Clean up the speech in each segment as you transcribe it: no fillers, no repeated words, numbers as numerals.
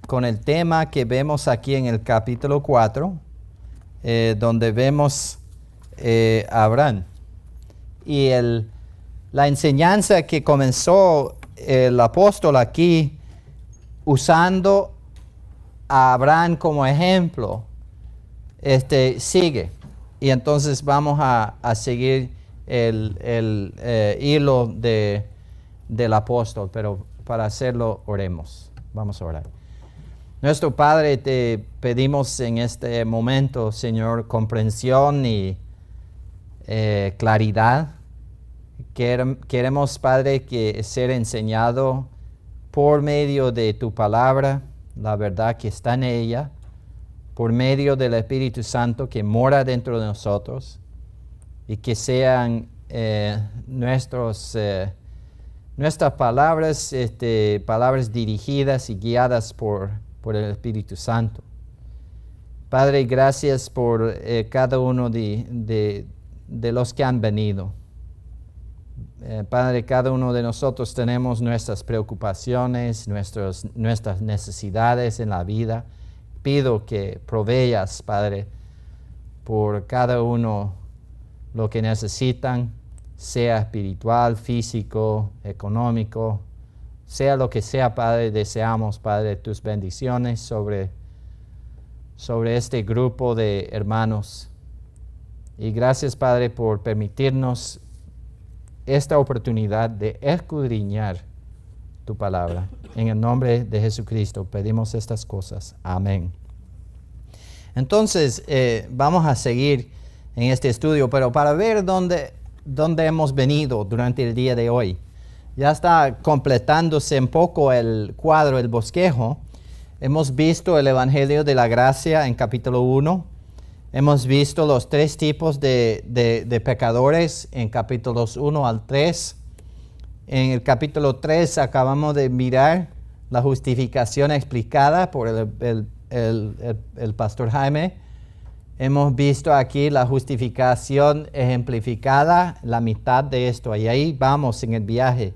con el tema que vemos aquí en el capítulo 4, donde vemos a Abraham. Y la enseñanza que comenzó el apóstol aquí, usando a Abraham como ejemplo, sigue. Y entonces vamos a seguir el hilo del apóstol, pero para hacerlo oremos. Vamos a orar. Nuestro Padre, te pedimos en este momento, Señor, comprensión y claridad. Queremos, Padre, que ser enseñado por medio de tu palabra, la verdad que está en ella, por medio del Espíritu Santo que mora dentro de nosotros, y que sean nuestras palabras, palabras dirigidas y guiadas por el Espíritu Santo. Padre, gracias por cada uno de los que han venido. Padre, cada uno de nosotros tenemos nuestras preocupaciones, nuestras necesidades en la vida. Pido que proveas, Padre, por cada uno lo que necesitan, sea espiritual, físico, económico, sea lo que sea, Padre. Deseamos, Padre, tus bendiciones sobre este grupo de hermanos. Y gracias, Padre, por permitirnos esta oportunidad de escudriñar tu palabra. En el nombre de Jesucristo pedimos estas cosas. Amén. Entonces, vamos a seguir en este estudio, pero para ver dónde hemos venido durante el día de hoy. Ya está completándose un poco el cuadro, el bosquejo. Hemos visto el Evangelio de la Gracia en capítulo 1. Hemos visto los 3 tipos de pecadores en capítulos 1 al 3. En el capítulo 3 acabamos de mirar la justificación explicada por el pastor Jaime. Hemos visto aquí la justificación ejemplificada, la mitad de esto. Y ahí vamos en el viaje,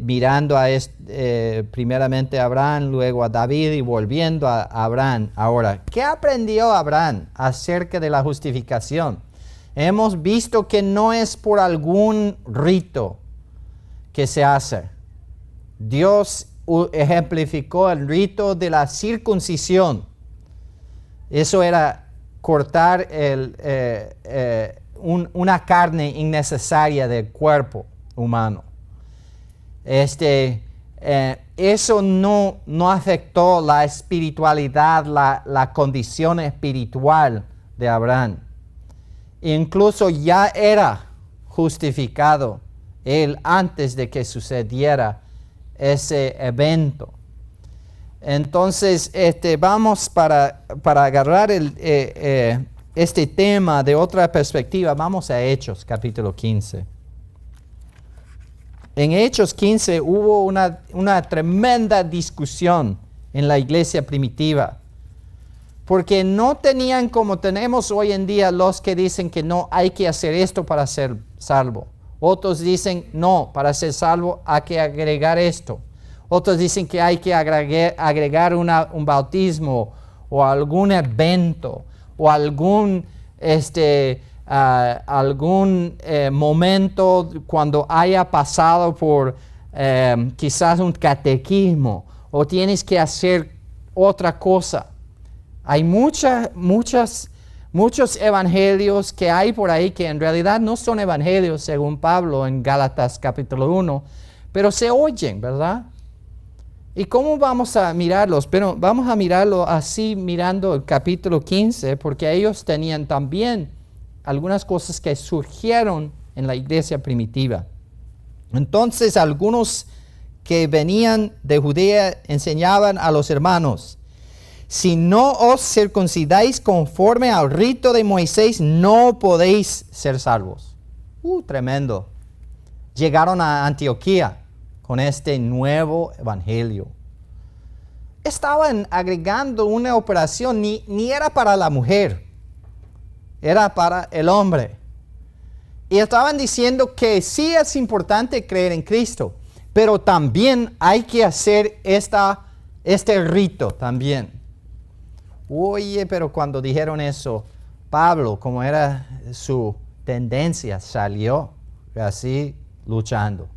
mirando primeramente a Abraham, luego a David y volviendo a Abraham. Ahora, ¿qué aprendió Abraham acerca de la justificación? Hemos visto que no es por algún rito que se hace. Dios ejemplificó el rito de la circuncisión. Eso era cortar una carne innecesaria del cuerpo humano. Eso no afectó la espiritualidad, la condición espiritual de Abraham. Incluso ya era justificado él antes de que sucediera ese evento. Entonces, vamos para agarrar este tema de otra perspectiva. Vamos a Hechos, capítulo 15. En Hechos 15 hubo una tremenda discusión en la iglesia primitiva, porque no tenían como tenemos hoy en día los que dicen que no hay que hacer esto para ser salvo. Otros dicen no, para ser salvo hay que agregar esto. Otros dicen que hay que agregar un bautismo o algún evento o algún momento cuando haya pasado por quizás un catequismo, o tienes que hacer otra cosa. Hay muchos evangelios que hay por ahí que en realidad no son evangelios según Pablo en Gálatas capítulo 1, pero se oyen, ¿verdad? ¿Y cómo vamos a mirarlos? Pero vamos a mirarlo así, mirando el capítulo 15, porque ellos tenían también algunas cosas que surgieron en la iglesia primitiva. Entonces, algunos que venían de Judea enseñaban a los hermanos: si no os circuncidáis conforme al rito de Moisés, no podéis ser salvos. Tremendo. Llegaron a Antioquía con este nuevo evangelio. Estaban agregando una operación, ni era para la mujer, era para el hombre. Y estaban diciendo que sí es importante creer en Cristo, pero también hay que hacer este rito también. Oye, pero cuando dijeron eso, Pablo, como era su tendencia, salió así luchando.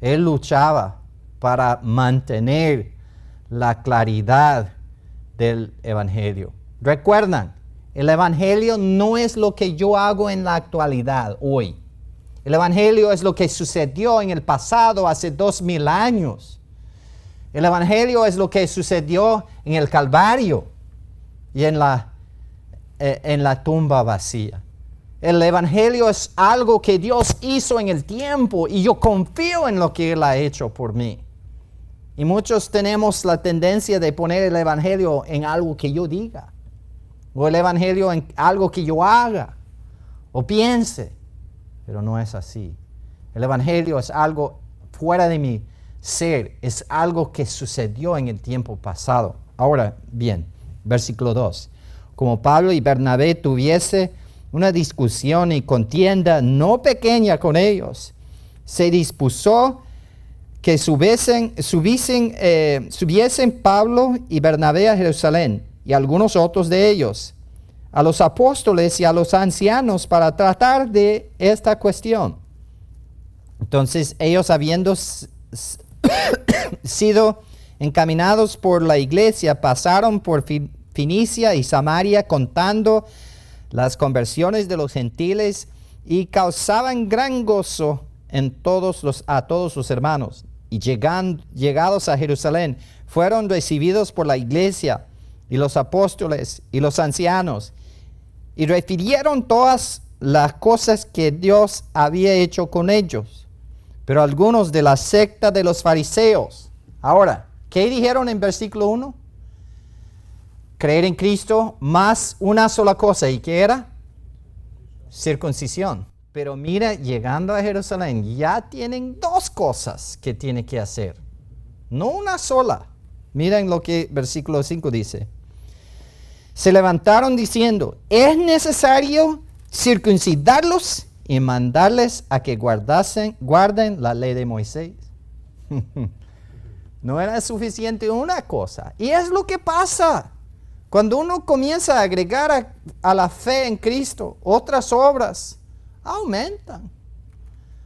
Él luchaba para mantener la claridad del Evangelio. Recuerdan, el Evangelio no es lo que yo hago en la actualidad, hoy. El Evangelio es lo que sucedió en el pasado, hace 2000 años. El Evangelio es lo que sucedió en el Calvario y en la tumba vacía. El Evangelio es algo que Dios hizo en el tiempo y yo confío en lo que Él ha hecho por mí. Y muchos tenemos la tendencia de poner el Evangelio en algo que yo diga, o el Evangelio en algo que yo haga o piense, pero no es así. El Evangelio es algo fuera de mi ser, es algo que sucedió en el tiempo pasado. Ahora bien, versículo 2. Como Pablo y Bernabé tuviese una discusión y contienda no pequeña con ellos, se dispuso que subiesen Pablo y Bernabé a Jerusalén y algunos otros de ellos, a los apóstoles y a los ancianos para tratar de esta cuestión. Entonces ellos, habiendo sido encaminados por la iglesia, pasaron por Fenicia y Samaria contando las conversiones de los gentiles y causaban gran gozo a todos los hermanos. Y llegados a Jerusalén, fueron recibidos por la iglesia y los apóstoles y los ancianos, y refirieron todas las cosas que Dios había hecho con ellos. Pero algunos de la secta de los fariseos. Ahora, ¿qué dijeron en versículo 1? Creer en Cristo más una sola cosa. ¿Y qué era? Circuncisión. Pero mira, llegando a Jerusalén, ya tienen dos cosas que tienen que hacer. No una sola. Miren lo que versículo 5 dice. Se levantaron diciendo, es necesario circuncidarlos y mandarles a que guarden la ley de Moisés. No era suficiente una cosa. Y es lo que pasa. Cuando uno comienza a agregar a la fe en Cristo otras obras, aumentan.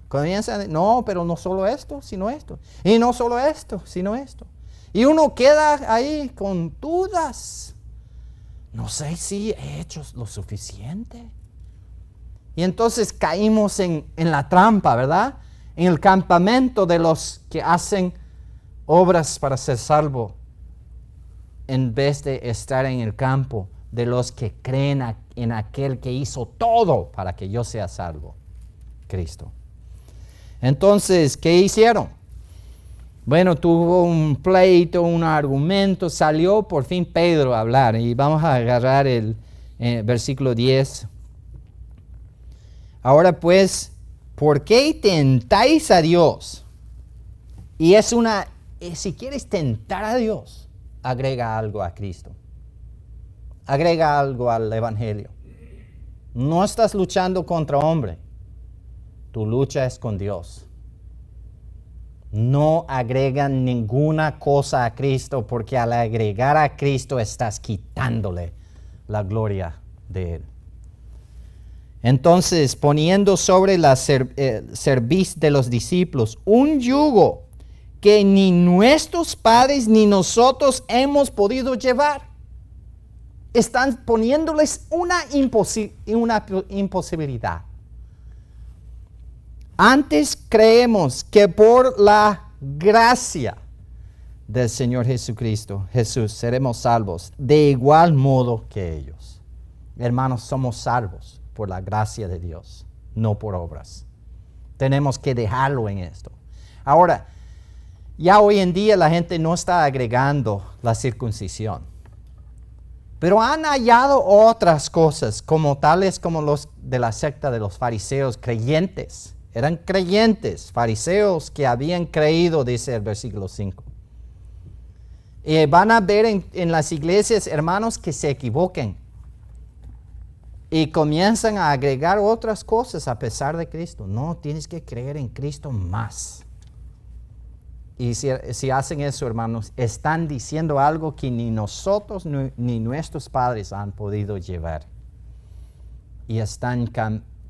Comienzan, no, pero no solo esto, sino esto. Y no solo esto, sino esto. Y uno queda ahí con dudas. No sé si he hecho lo suficiente. Y entonces caímos en la trampa, ¿verdad? En el campamento de los que hacen obras para ser salvo, en vez de estar en el campo de los que creen en aquel que hizo todo para que yo sea salvo, Cristo. Entonces, ¿qué hicieron? Bueno, tuvo un pleito, un argumento, salió por fin Pedro a hablar. Y vamos a agarrar el versículo 10. Ahora pues, ¿por qué tentáis a Dios? Y si quieres tentar a Dios, agrega algo a Cristo. Agrega algo al Evangelio. No estás luchando contra hombre. Tu lucha es con Dios. No agregan ninguna cosa a Cristo, porque al agregar a Cristo estás quitándole la gloria de Él. Entonces, poniendo sobre la cerviz de los discípulos un yugo que ni nuestros padres ni nosotros hemos podido llevar. Están poniéndoles una imposibilidad. Antes creemos que por la gracia del Señor Jesucristo, Jesús, seremos salvos de igual modo que ellos. Hermanos, somos salvos por la gracia de Dios, no por obras. Tenemos que dejarlo en esto. Ahora, ya hoy en día la gente no está agregando la circuncisión, pero han hallado otras cosas, como tales como los de la secta de los fariseos creyentes. Eran creyentes, fariseos que habían creído, dice el versículo 5. Y van a ver en las iglesias, hermanos, que se equivoquen y comienzan a agregar otras cosas a pesar de Cristo. No, tienes que creer en Cristo más. Y si hacen eso, hermanos, están diciendo algo que ni nosotros ni nuestros padres han podido llevar. Y están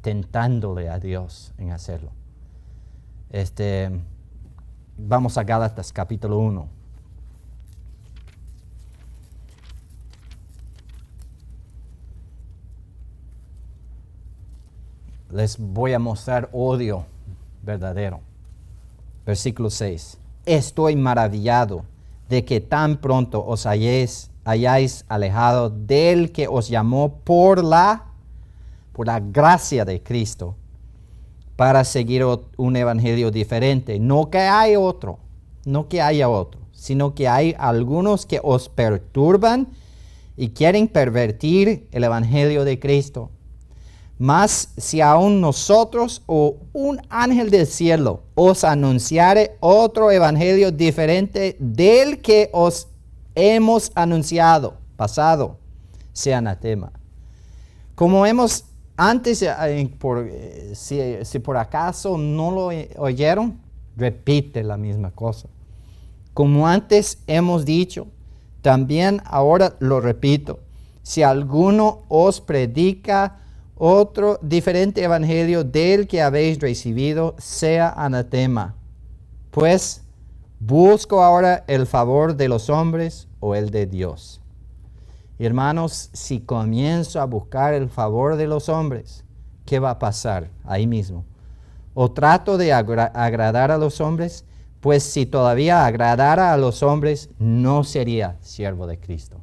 tentándole a Dios en hacerlo. Vamos a Gálatas capítulo 1. Les voy a mostrar odio verdadero. Versículo 6. Estoy maravillado de que tan pronto os hayáis alejado del que os llamó por la gracia de Cristo para seguir un evangelio diferente. No que haya otro, sino que hay algunos que os perturban y quieren pervertir el evangelio de Cristo. Mas si aún nosotros o un ángel del cielo os anunciare otro evangelio diferente del que os hemos anunciado, pasado, sea anatema. Como hemos antes, si por acaso no lo oyeron, repite la misma cosa. Como antes hemos dicho, también ahora lo repito. Si alguno os predica otro diferente evangelio del que habéis recibido, sea anatema. Pues, ¿busco ahora el favor de los hombres o el de Dios? Hermanos, si comienzo a buscar el favor de los hombres, ¿qué va a pasar ahí mismo? ¿O trato de agradar a los hombres? Pues si todavía agradara a los hombres, no sería siervo de Cristo.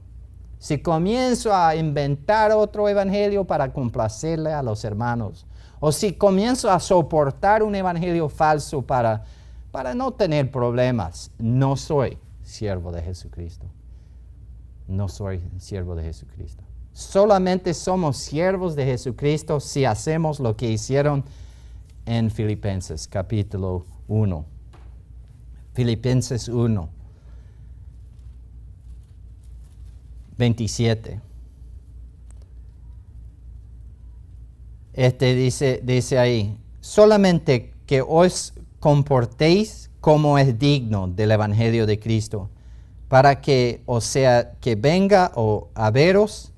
Si comienzo a inventar otro evangelio para complacerle a los hermanos, o si comienzo a soportar un evangelio falso para no tener problemas, no soy siervo de Jesucristo. No soy siervo de Jesucristo. Solamente somos siervos de Jesucristo si hacemos lo que hicieron en Filipenses capítulo 1. Filipenses 1. 27. Dice ahí, solamente que os comportéis como es digno del evangelio de Cristo, para que, o sea, que venga a veros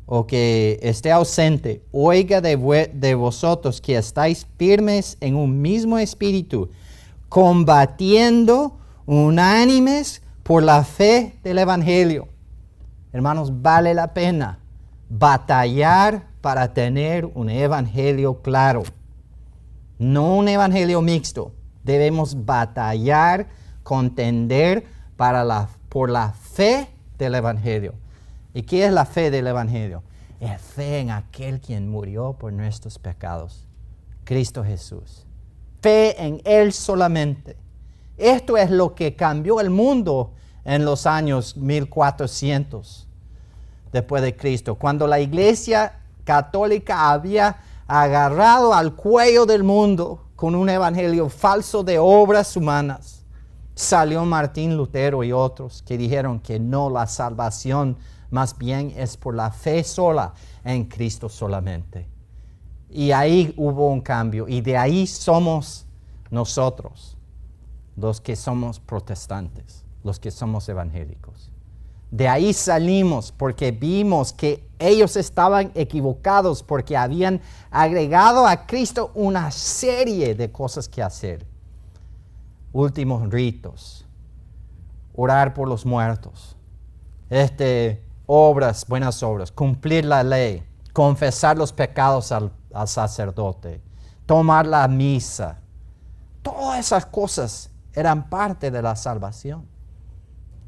o que esté ausente, oiga de vosotros que estáis firmes en un mismo espíritu, combatiendo unánimes por la fe del evangelio. Hermanos, vale la pena batallar para tener un evangelio claro, no un evangelio mixto. Debemos batallar, contender por la fe del evangelio. ¿Y qué es la fe del evangelio? Es fe en aquel quien murió por nuestros pecados, Cristo Jesús. Fe en Él solamente. Esto es lo que cambió el mundo en los años 1400 después de Cristo, cuando la Iglesia católica había agarrado al cuello del mundo con un evangelio falso de obras humanas. Salió Martín Lutero y otros que dijeron que no, la salvación más bien es por la fe sola en Cristo solamente. Y ahí hubo un cambio, y de ahí somos nosotros, los que somos protestantes, los que somos evangélicos. De ahí salimos porque vimos que ellos estaban equivocados porque habían agregado a Cristo una serie de cosas que hacer. Últimos ritos, orar por los muertos, buenas obras, cumplir la ley, confesar los pecados al sacerdote, tomar la misa. Todas esas cosas eran parte de la salvación.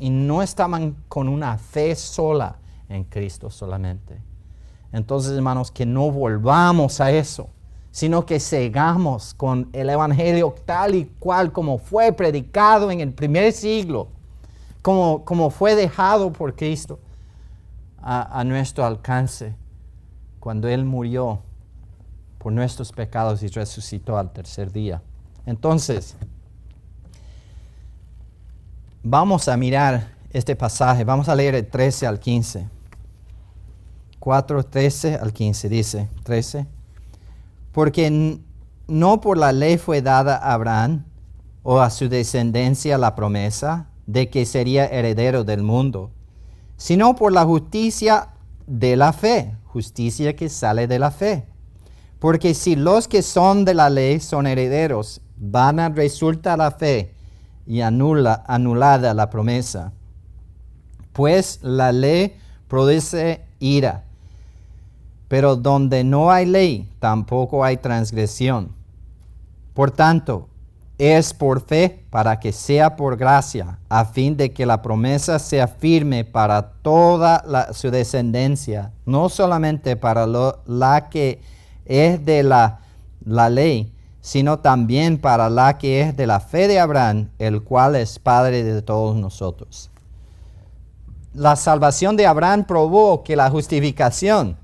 Y no estaban con una fe sola en Cristo solamente. Entonces, hermanos, que no volvamos a eso, sino que sigamos con el evangelio tal y cual como fue predicado en el primer siglo, como fue dejado por Cristo a nuestro alcance cuando Él murió por nuestros pecados y resucitó al tercer día. Entonces, vamos a mirar este pasaje. Vamos a leer el 13 al 15. 4, 13 al 15 dice, 13. Porque no por la ley fue dada a Abraham, o a su descendencia la promesa de que sería heredero del mundo, sino por la justicia de la fe, justicia que sale de la fe. Porque si los que son de la ley son herederos, vana resulta la fe y anulada la promesa. Pues la ley produce ira, pero donde no hay ley, tampoco hay transgresión. Por tanto, es por fe para que sea por gracia, a fin de que la promesa sea firme para toda su descendencia, no solamente para la que es de la ley, sino también para la que es de la fe de Abraham, el cual es Padre de todos nosotros. La salvación de Abraham probó que la justificación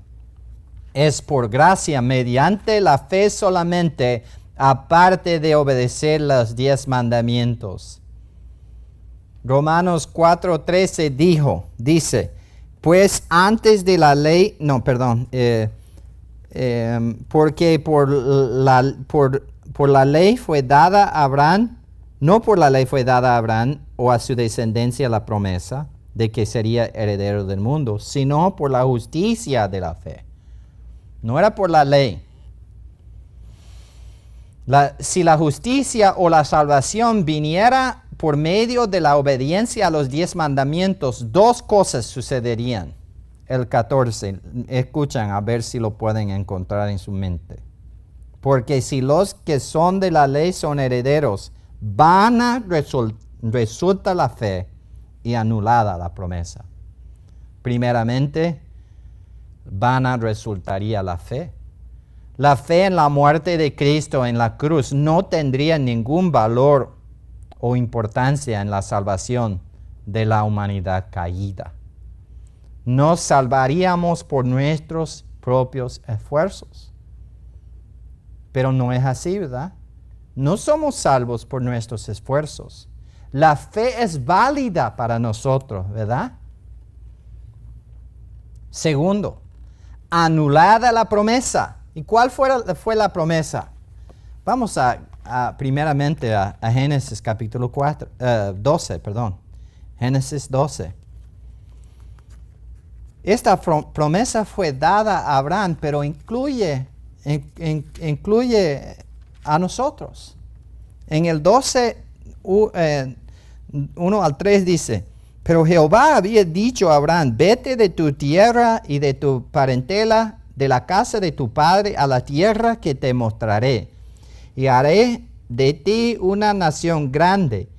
es por gracia, mediante la fe solamente, aparte de obedecer los 10 mandamientos. Romanos 4:13 dice, pues antes de la ley, porque por la ley fue dada a Abraham, no por la ley fue dada a Abraham o a su descendencia la promesa de que sería heredero del mundo, sino por la justicia de la fe. No era por la ley. Si la justicia o la salvación viniera por medio de la obediencia a los 10 mandamientos, 2 cosas sucederían. El 14, escuchan a ver si lo pueden encontrar en su mente. Porque si los que son de la ley son herederos, vana resulta la fe y anulada la promesa. Primeramente, vana resultaría la fe. La fe en la muerte de Cristo en la cruz no tendría ningún valor o importancia en la salvación de la humanidad caída. Nos salvaríamos por nuestros propios esfuerzos. Pero no es así, ¿verdad? No somos salvos por nuestros esfuerzos. La fe es válida para nosotros, ¿verdad? Segundo, anulada la promesa. ¿Y cuál fue la promesa? Vamos primeramente a Génesis capítulo 12. Génesis 12. Esta promesa fue dada a Abraham, pero incluye a nosotros. En el 12, 1 al 3 dice, pero Jehová había dicho a Abraham, vete de tu tierra y de tu parentela, de la casa de tu padre, a la tierra que te mostraré. Y haré de ti una nación grande,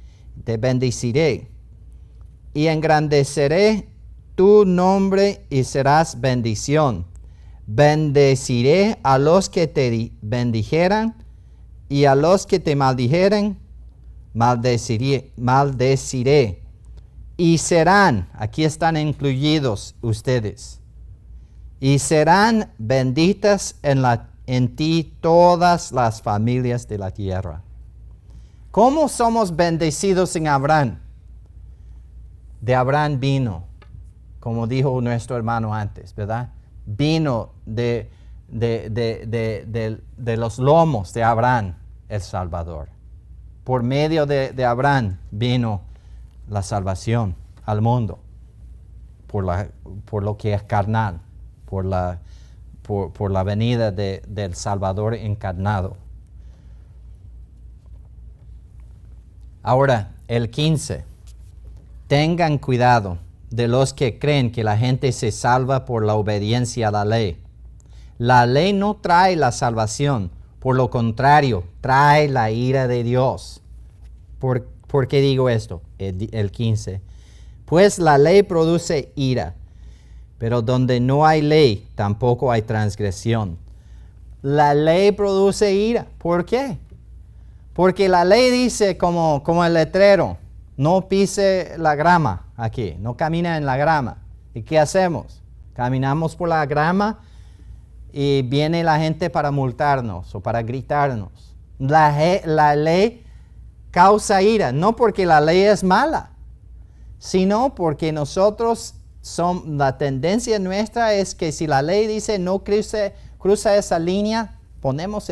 te bendeciré. Y engrandeceré tu nombre y serás bendición. Bendeciré a los que te bendijeran, y a los que te maldijeren, maldeciré. Y serán, aquí están incluidos ustedes, y serán benditas en ti todas las familias de la tierra. ¿Cómo somos bendecidos en Abraham? De Abraham vino, como dijo nuestro hermano antes, ¿verdad? Vino de los lomos de Abraham el Salvador. Por medio de Abraham vino la salvación al mundo, por lo que es carnal, por la venida del Salvador encarnado. Ahora, el 15. Tengan cuidado de los que creen que la gente se salva por la obediencia a la ley. La ley no trae la salvación, por lo contrario, trae la ira de Dios. ¿Por qué digo esto? El 15. Pues la ley produce ira, pero donde no hay ley, tampoco hay transgresión. La ley produce ira. ¿Por qué? Porque la ley dice como el letrero, no pise la grama aquí, no camina en la grama. ¿Y qué hacemos? Caminamos por la grama y viene la gente para multarnos o para gritarnos. La ley causa ira, no porque la ley es mala, sino porque nosotros la tendencia nuestra es que si la ley dice no cruza esa línea, ponemos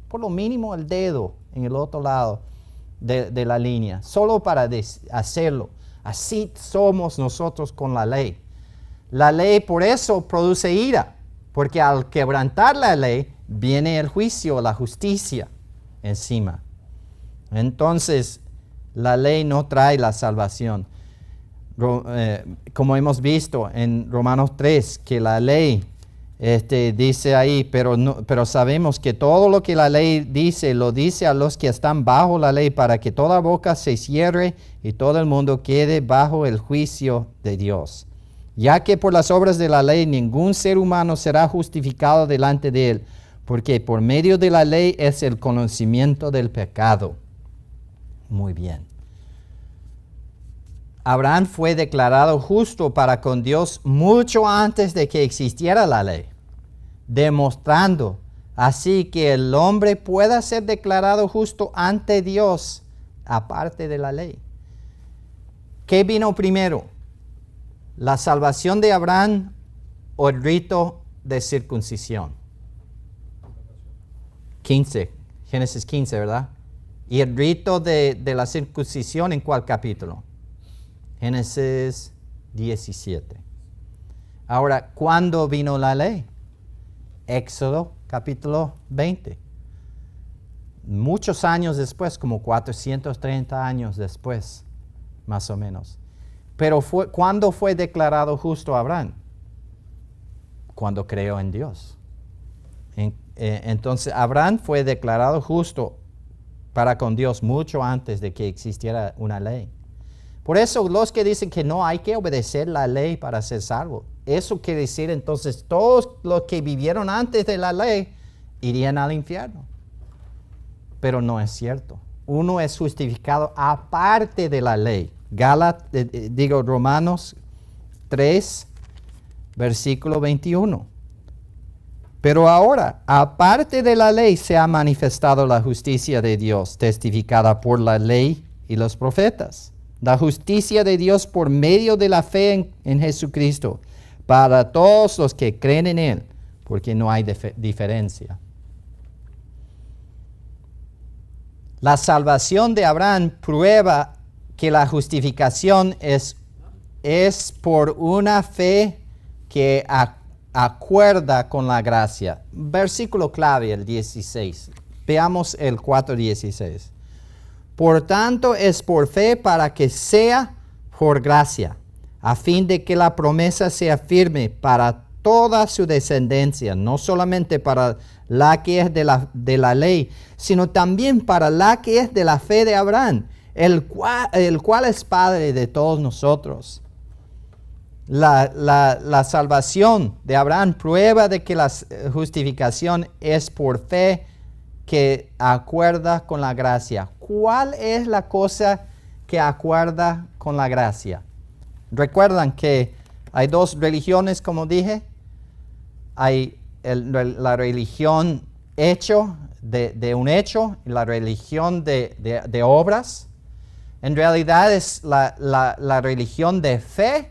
por lo mínimo el dedo en el otro lado de la línea, solo para hacerlo. Así somos nosotros con la ley. La ley por eso produce ira, porque al quebrantar la ley viene el juicio, la justicia encima. Entonces, la ley no trae la salvación. Como hemos visto en Romanos 3, que la ley dice ahí, pero sabemos que todo lo que la ley dice, lo dice a los que están bajo la ley, para que toda boca se cierre y todo el mundo quede bajo el juicio de Dios. Ya que por las obras de la ley ningún ser humano será justificado delante de él, porque por medio de la ley es el conocimiento del pecado. Muy bien. Abraham fue declarado justo para con Dios mucho antes de que existiera la ley, demostrando así que el hombre pueda ser declarado justo ante Dios aparte de la ley. ¿Qué vino primero? ¿La salvación de Abraham o el rito de circuncisión? 15, Génesis 15, ¿verdad? ¿Y el rito de la circuncisión en cuál capítulo? Génesis 17. Ahora, ¿cuándo vino la ley? Éxodo capítulo 20. Muchos años después, como 430 años después, más o menos. Pero ¿cuándo fue declarado justo Abraham? Cuando creó en Dios. Entonces, Abraham fue declarado justo para con Dios mucho antes de que existiera una ley. Por eso los que dicen que no hay que obedecer la ley para ser salvo, eso quiere decir entonces todos los que vivieron antes de la ley irían al infierno. Pero no es cierto. Uno es justificado aparte de la ley. Romanos 3, versículo 21. Pero ahora, aparte de la ley, se ha manifestado la justicia de Dios, testificada por la ley y los profetas. La justicia de Dios por medio de la fe en Jesucristo, para todos los que creen en Él, porque no hay diferencia. La salvación de Abraham prueba que la justificación es por una fe que acuerda con la gracia. Versículo clave, el 16. Veamos el 4:16. Por tanto, es por fe para que sea por gracia, a fin de que la promesa sea firme para toda su descendencia, no solamente para la que es de la ley, sino también para la que es de la fe de Abraham, el cual es Padre de todos nosotros. La salvación de Abraham prueba de que la justificación es por fe que acuerda con la gracia. ¿Cuál es la cosa que acuerda con la gracia? ¿Recuerdan que hay dos religiones, como dije? Hay la religión hecho, de un hecho, y la religión de obras. En realidad es la religión de fe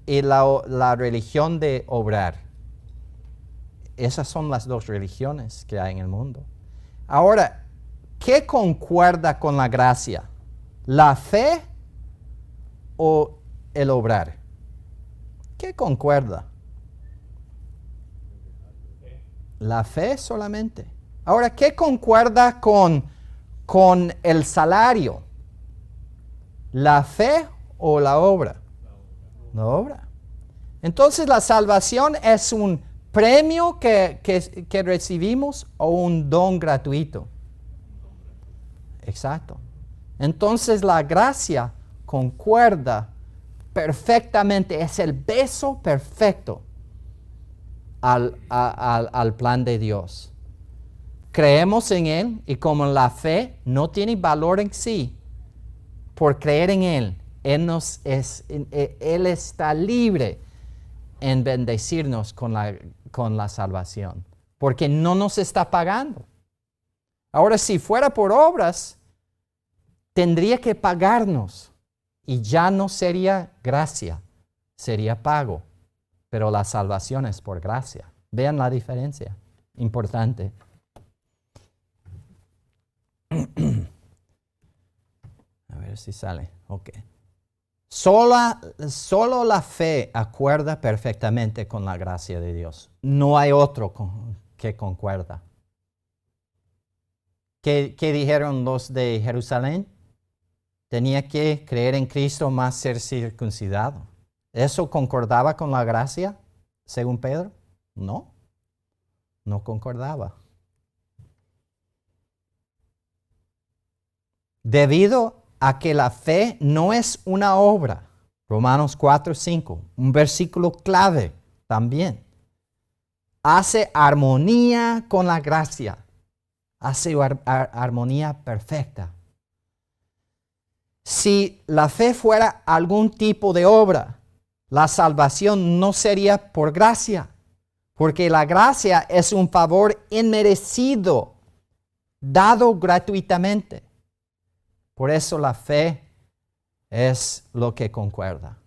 y la religión de obrar. Esas son las dos religiones que hay en el mundo. Ahora, ¿qué concuerda con la gracia? ¿La fe o el obrar? ¿Qué concuerda? La fe solamente. Ahora, ¿qué concuerda con el salario? ¿La fe o la obra? La obra. Entonces, la salvación es un premio que recibimos o un don gratuito. Exacto. Entonces la gracia concuerda perfectamente, es el beso perfecto al plan de Dios. Creemos en Él y como la fe no tiene valor en sí, por creer en Él, Él está libre en bendecirnos con la salvación, porque no nos está pagando. Ahora, si fuera por obras, tendría que pagarnos y ya no sería gracia, sería pago. Pero la salvación es por gracia. Vean la diferencia, importante. ver si sale. Ok. Solo la fe acuerda perfectamente con la gracia de Dios. No hay otro que concuerda. ¿Qué dijeron los de Jerusalén? Tenía que creer en Cristo más ser circuncidado. ¿Eso concordaba con la gracia, según Pedro? No, no concordaba. Debido a que la fe no es una obra, Romanos 4:5, un versículo clave también, hace armonía con la gracia, hace armonía perfecta. Si la fe fuera algún tipo de obra, la salvación no sería por gracia, porque la gracia es un favor inmerecido, dado gratuitamente. Por eso la fe es lo que concuerda.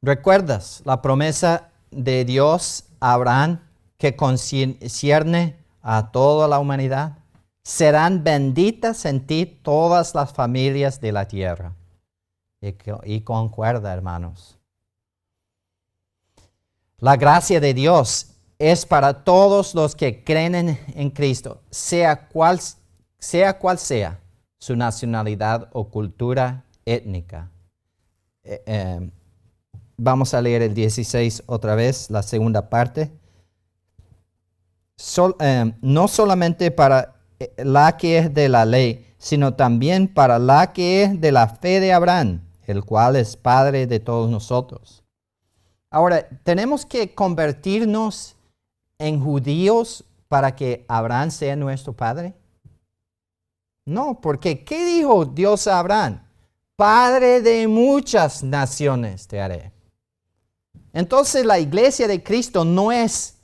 ¿Recuerdas la promesa de Dios a Abraham que concierne a toda la humanidad? Serán benditas en ti todas las familias de la tierra. Y concuerda, hermanos. La gracia de Dios es para todos los que creen en Cristo, sea cual sea su nacionalidad o cultura étnica. Vamos a leer el 16 otra vez, la segunda parte. No solamente para la que es de la ley, sino también para la que es de la fe de Abraham, el cual es Padre de todos nosotros. Ahora, ¿tenemos que convertirnos en judíos para que Abraham sea nuestro padre? No, porque ¿qué dijo Dios a Abraham? Padre de muchas naciones te haré. Entonces la iglesia de Cristo no es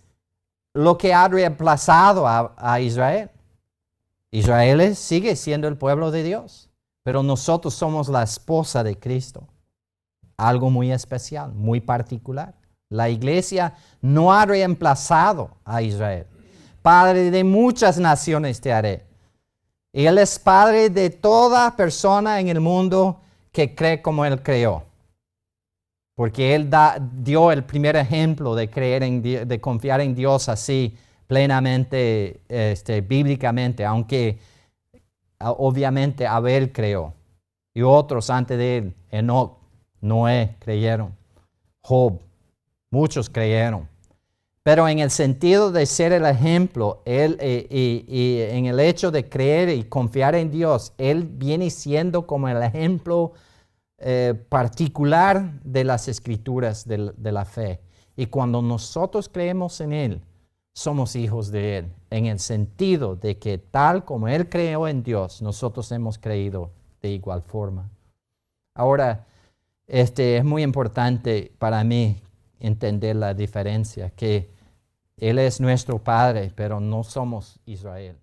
lo que ha reemplazado a Israel. Israel sigue siendo el pueblo de Dios, pero nosotros somos la esposa de Cristo. Algo muy especial, muy particular. La iglesia no ha reemplazado a Israel. Padre de muchas naciones te haré. Y Él es Padre de toda persona en el mundo que cree como Él creó. Porque Él dio el primer ejemplo de de confiar en Dios así plenamente, bíblicamente, aunque obviamente Abel creó. Y otros antes de él, Enoc, Noé, creyeron. Job, muchos creyeron. Pero en el sentido de ser el ejemplo, él, y en el hecho de creer y confiar en Dios, Él viene siendo como el ejemplo particular de las escrituras de la fe. Y cuando nosotros creemos en Él, somos hijos de Él, en el sentido de que tal como Él creó en Dios, nosotros hemos creído de igual forma. Ahora, es muy importante para mí entender la diferencia, que Él es nuestro Padre, pero no somos Israel.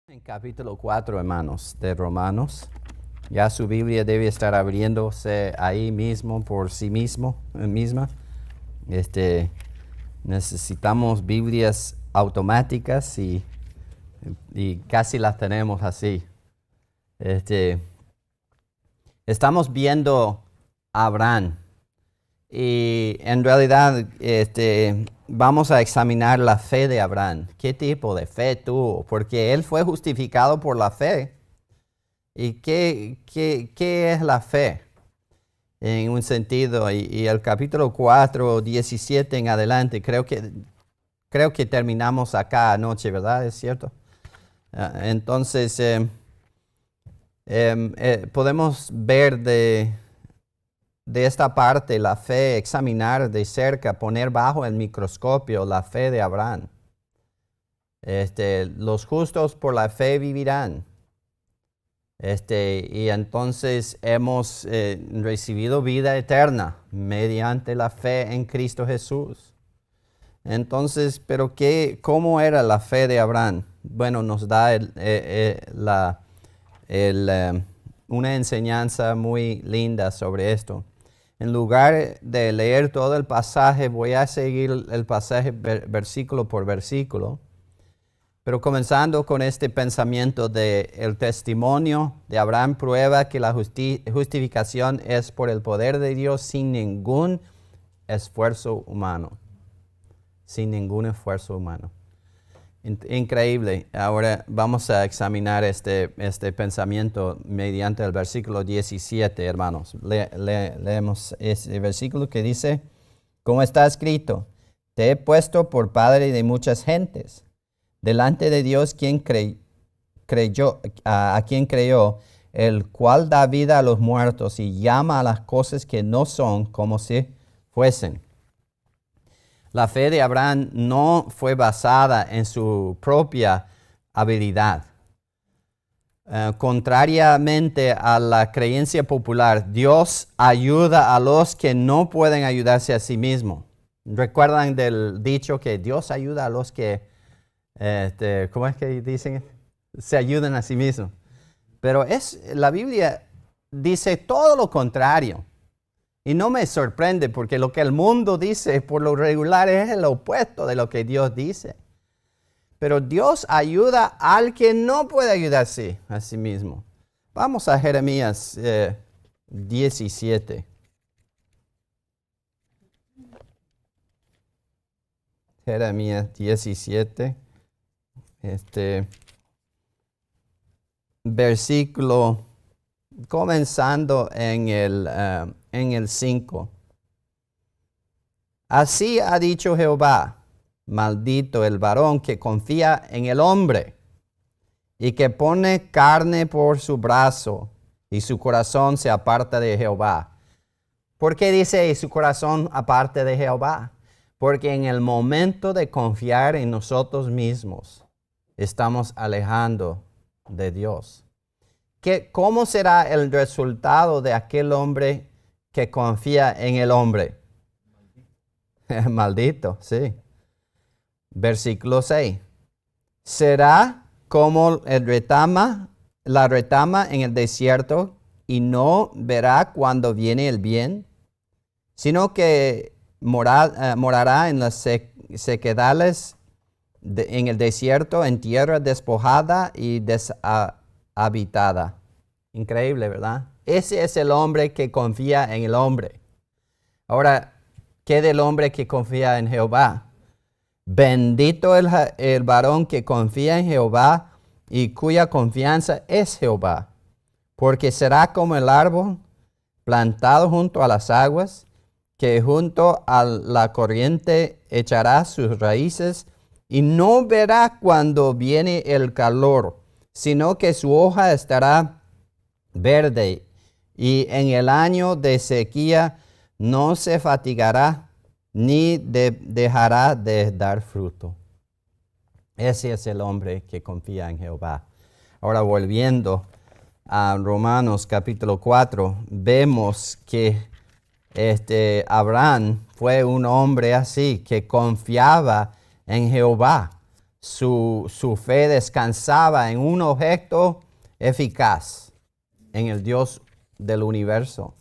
En capítulo 4, hermanos, de Romanos, ya su Biblia debe estar abriéndose ahí mismo por sí misma. Necesitamos Biblias automáticas y casi las tenemos así. Estamos viendo a Abraham y en realidad vamos a examinar la fe de Abraham. ¿Qué tipo de fe tuvo? Porque él fue justificado por la fe. ¿Y qué es la fe? En un sentido, y el capítulo 4, 17 en adelante, creo que terminamos acá anoche, ¿verdad? ¿Es cierto? Entonces, podemos ver de esta parte la fe, examinar de cerca, poner bajo el microscopio la fe de Abraham. Los justos por la fe vivirán. Y entonces hemos recibido vida eterna mediante la fe en Cristo Jesús. Entonces, ¿pero cómo era la fe de Abraham? Bueno, nos da una enseñanza muy linda sobre esto. En lugar de leer todo el pasaje, voy a seguir el pasaje versículo por versículo. Pero comenzando con este pensamiento de el testimonio de Abraham prueba que la justificación es por el poder de Dios sin ningún esfuerzo humano. Sin ningún esfuerzo humano. Increíble. Ahora vamos a examinar este pensamiento mediante el versículo 17, hermanos. Leemos ese versículo que dice, como está escrito, te he puesto por padre de muchas gentes. Delante de Dios a quien creyó, el cual da vida a los muertos y llama a las cosas que no son como si fuesen. La fe de Abraham no fue basada en su propia habilidad. Contrariamente a la creencia popular, Dios ayuda a los que no pueden ayudarse a sí mismos. ¿Recuerdan del dicho que Dios ayuda a los que, ¿cómo es que dicen? Se ayudan a sí mismos. Pero la Biblia dice todo lo contrario. Y no me sorprende porque lo que el mundo dice por lo regular es el opuesto de lo que Dios dice. Pero Dios ayuda al que no puede ayudarse a sí mismo. Vamos a Jeremías 17. Jeremías 17. Versículo comenzando en el 5. Así ha dicho Jehová, maldito el varón que confía en el hombre y que pone carne por su brazo y su corazón se aparta de Jehová. ¿Por qué dice su corazón aparte de Jehová? Porque en el momento de confiar en nosotros mismos, estamos alejando de Dios. ¿Cómo será el resultado de aquel hombre que confía en el hombre? Maldito, sí. Versículo 6. Será como la retama en el desierto y no verá cuando viene el bien, sino que morará en las sequedales en el desierto, en tierra despojada y deshabitada. Increíble, ¿verdad? Ese es el hombre que confía en el hombre. Ahora, ¿qué del hombre que confía en Jehová? Bendito el varón que confía en Jehová y cuya confianza es Jehová, porque será como el árbol plantado junto a las aguas, que junto a la corriente echará sus raíces y no verá cuando viene el calor, sino que su hoja estará verde y en el año de sequía no se fatigará ni dejará de dar fruto. Ese es el hombre que confía en Jehová. Ahora volviendo a Romanos capítulo 4, vemos que Abraham fue un hombre así, que confiaba en Jehová. Su fe descansaba en un objeto eficaz, en el Dios del universo.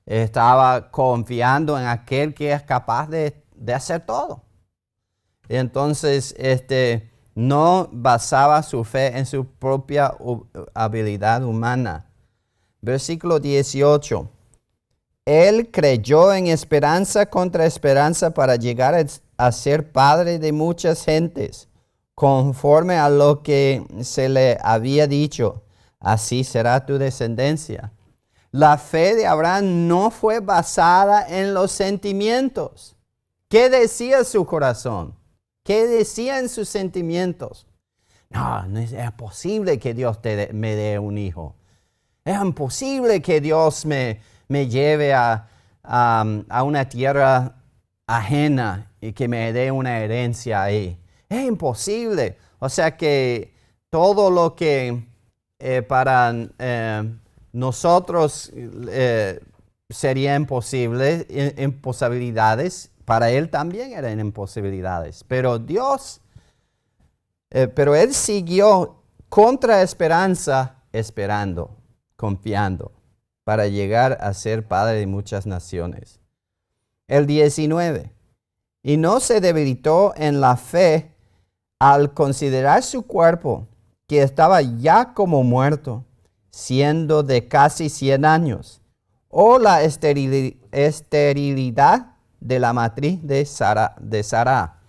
Estaba confiando en aquel que es capaz de hacer todo. Entonces, no basaba su fe en su propia habilidad humana. Versículo 18. Él creyó en esperanza contra esperanza para llegar a ser padre de muchas gentes, conforme a lo que se le había dicho. Así será tu descendencia. La fe de Abraham no fue basada en los sentimientos. ¿Qué decía su corazón? ¿Qué decían sus sentimientos? No es posible que Dios me dé un hijo. Es imposible que Dios me lleve a una tierra ajena y que me dé una herencia ahí. Es imposible. O sea que todo lo que para nosotros sería imposible, imposibilidades, para él también eran imposibilidades. Pero él siguió contra esperanza, esperando, confiando, para llegar a ser padre de muchas naciones. El 19. Y no se debilitó en la fe al considerar su cuerpo, que estaba ya como muerto, siendo de casi 100 años, o la esterilidad de la matriz de Sara.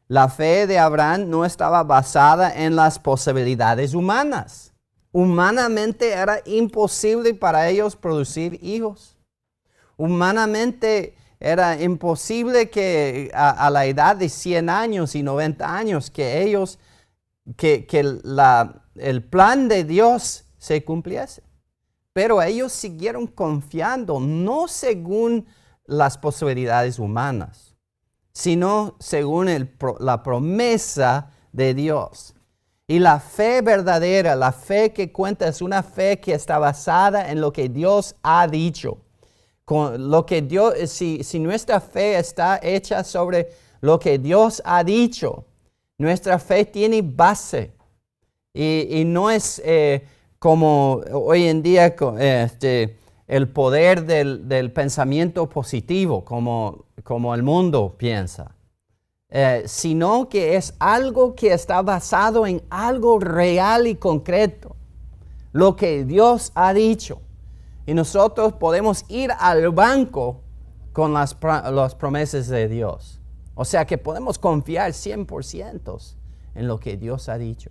La fe de Abraham no estaba basada en las posibilidades humanas. Humanamente era imposible para ellos producir hijos. Humanamente era imposible que a la edad de 100 años y 90 años que el plan de Dios se cumpliese. Pero ellos siguieron confiando, no según las posibilidades humanas, sino según la promesa de Dios. Y la fe verdadera, la fe que cuenta, es una fe que está basada en lo que Dios ha dicho. Con lo que Dios, si nuestra fe está hecha sobre lo que Dios ha dicho, nuestra fe tiene base. Y no es como hoy en día el poder del pensamiento positivo, como el mundo piensa. Sino que es algo que está basado en algo real y concreto, lo que Dios ha dicho. Y nosotros podemos ir al banco con las promesas de Dios. O sea que podemos confiar 100% en lo que Dios ha dicho.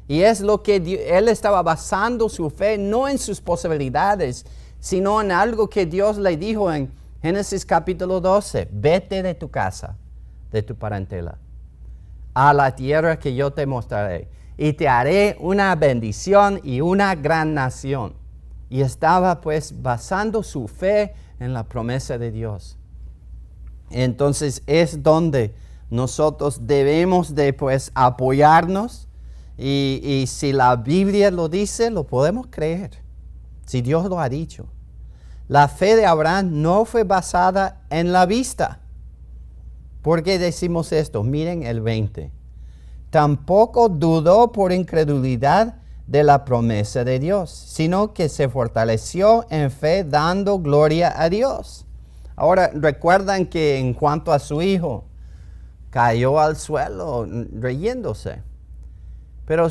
Y es lo que él estaba basando su fe, no en sus posibilidades, sino en algo que Dios le dijo en Génesis capítulo 12. Vete de tu casa, de tu parentela, a la tierra que yo te mostraré, y te haré una bendición y una gran nación. Y estaba pues basando su fe en la promesa de Dios. Entonces es donde nosotros debemos de pues apoyarnos. Y si la Biblia lo dice, lo podemos creer. Si Dios lo ha dicho. La fe de Abraham no fue basada en la vista. ¿Por qué decimos esto? Miren el 20. Tampoco dudó por incredulidad de la promesa de Dios, sino que se fortaleció en fe dando gloria a Dios. Ahora, recuerdan que en cuanto a su hijo, cayó al suelo riéndose. Pero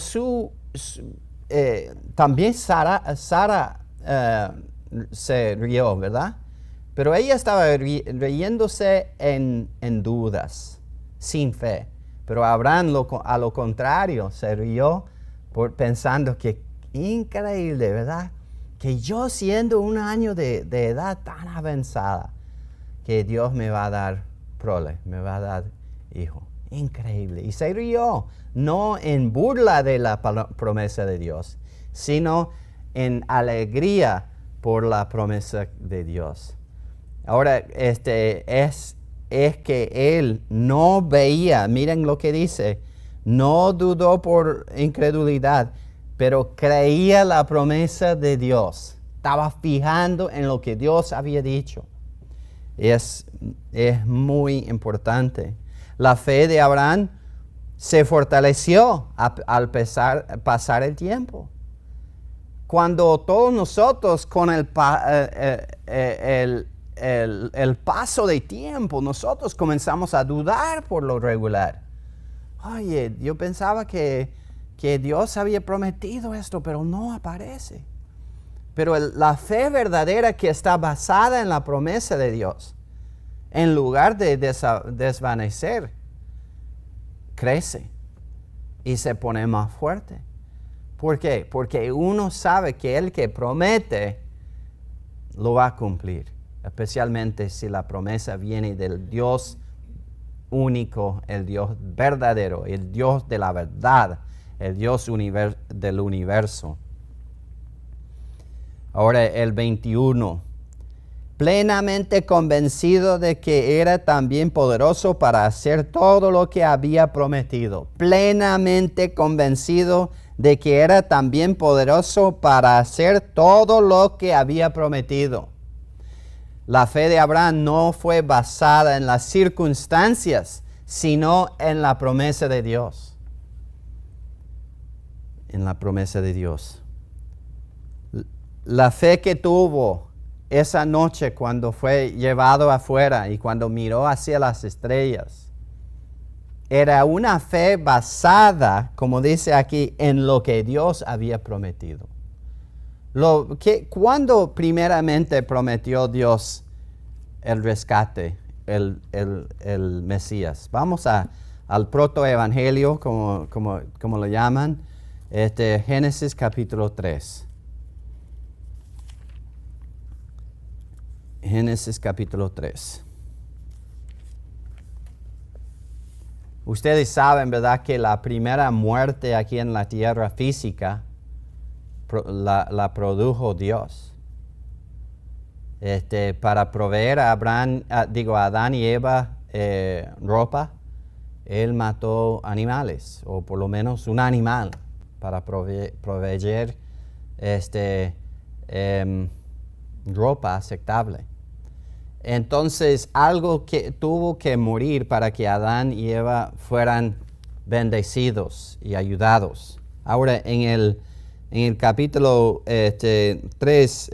también Sara se rió, ¿verdad? Pero ella estaba riéndose en dudas, sin fe. Pero Abraham, a lo contrario, se rió pensando que increíble, ¿verdad? Que yo siendo un año de edad tan avanzada, que Dios me va a dar prole, me va a dar hijo. Increíble. Y se rió, no en burla de la promesa de Dios, sino en alegría por la promesa de Dios. Ahora, es que él no veía, miren lo que dice, no dudó por incredulidad, pero creía la promesa de Dios. Estaba fijando en lo que Dios había dicho. Es muy importante. La fe de Abraham se fortaleció al pasar el tiempo. Cuando todos nosotros con el paso de tiempo, nosotros comenzamos a dudar por lo regular. Oye, yo pensaba que Dios había prometido esto, pero no aparece. Pero la fe verdadera que está basada en la promesa de Dios, en lugar de desvanecer, crece y se pone más fuerte. ¿Por qué? Porque uno sabe que el que promete lo va a cumplir, especialmente si la promesa viene del Dios único, el Dios verdadero, el Dios de la verdad, el Dios del universo. Ahora el 21. Plenamente convencido de que era también poderoso para hacer todo lo que había prometido. Plenamente convencido de que era también poderoso para hacer todo lo que había prometido. La fe de Abraham no fue basada en las circunstancias, sino en la promesa de Dios. En la promesa de Dios. La fe que tuvo esa noche cuando fue llevado afuera y cuando miró hacia las estrellas, era una fe basada, como dice aquí, en lo que Dios había prometido. ¿Cuándo primeramente prometió Dios el rescate, el Mesías? Vamos al protoevangelio, como lo llaman, Génesis capítulo 3. Génesis capítulo 3. Ustedes saben, ¿verdad?, que la primera muerte aquí en la tierra física la produjo Dios. Para proveer a Adán y Eva ropa, Él mató animales, o por lo menos un animal, para proveer ropa aceptable. Entonces, algo que tuvo que morir para que Adán y Eva fueran bendecidos y ayudados. Ahora, en el capítulo 3,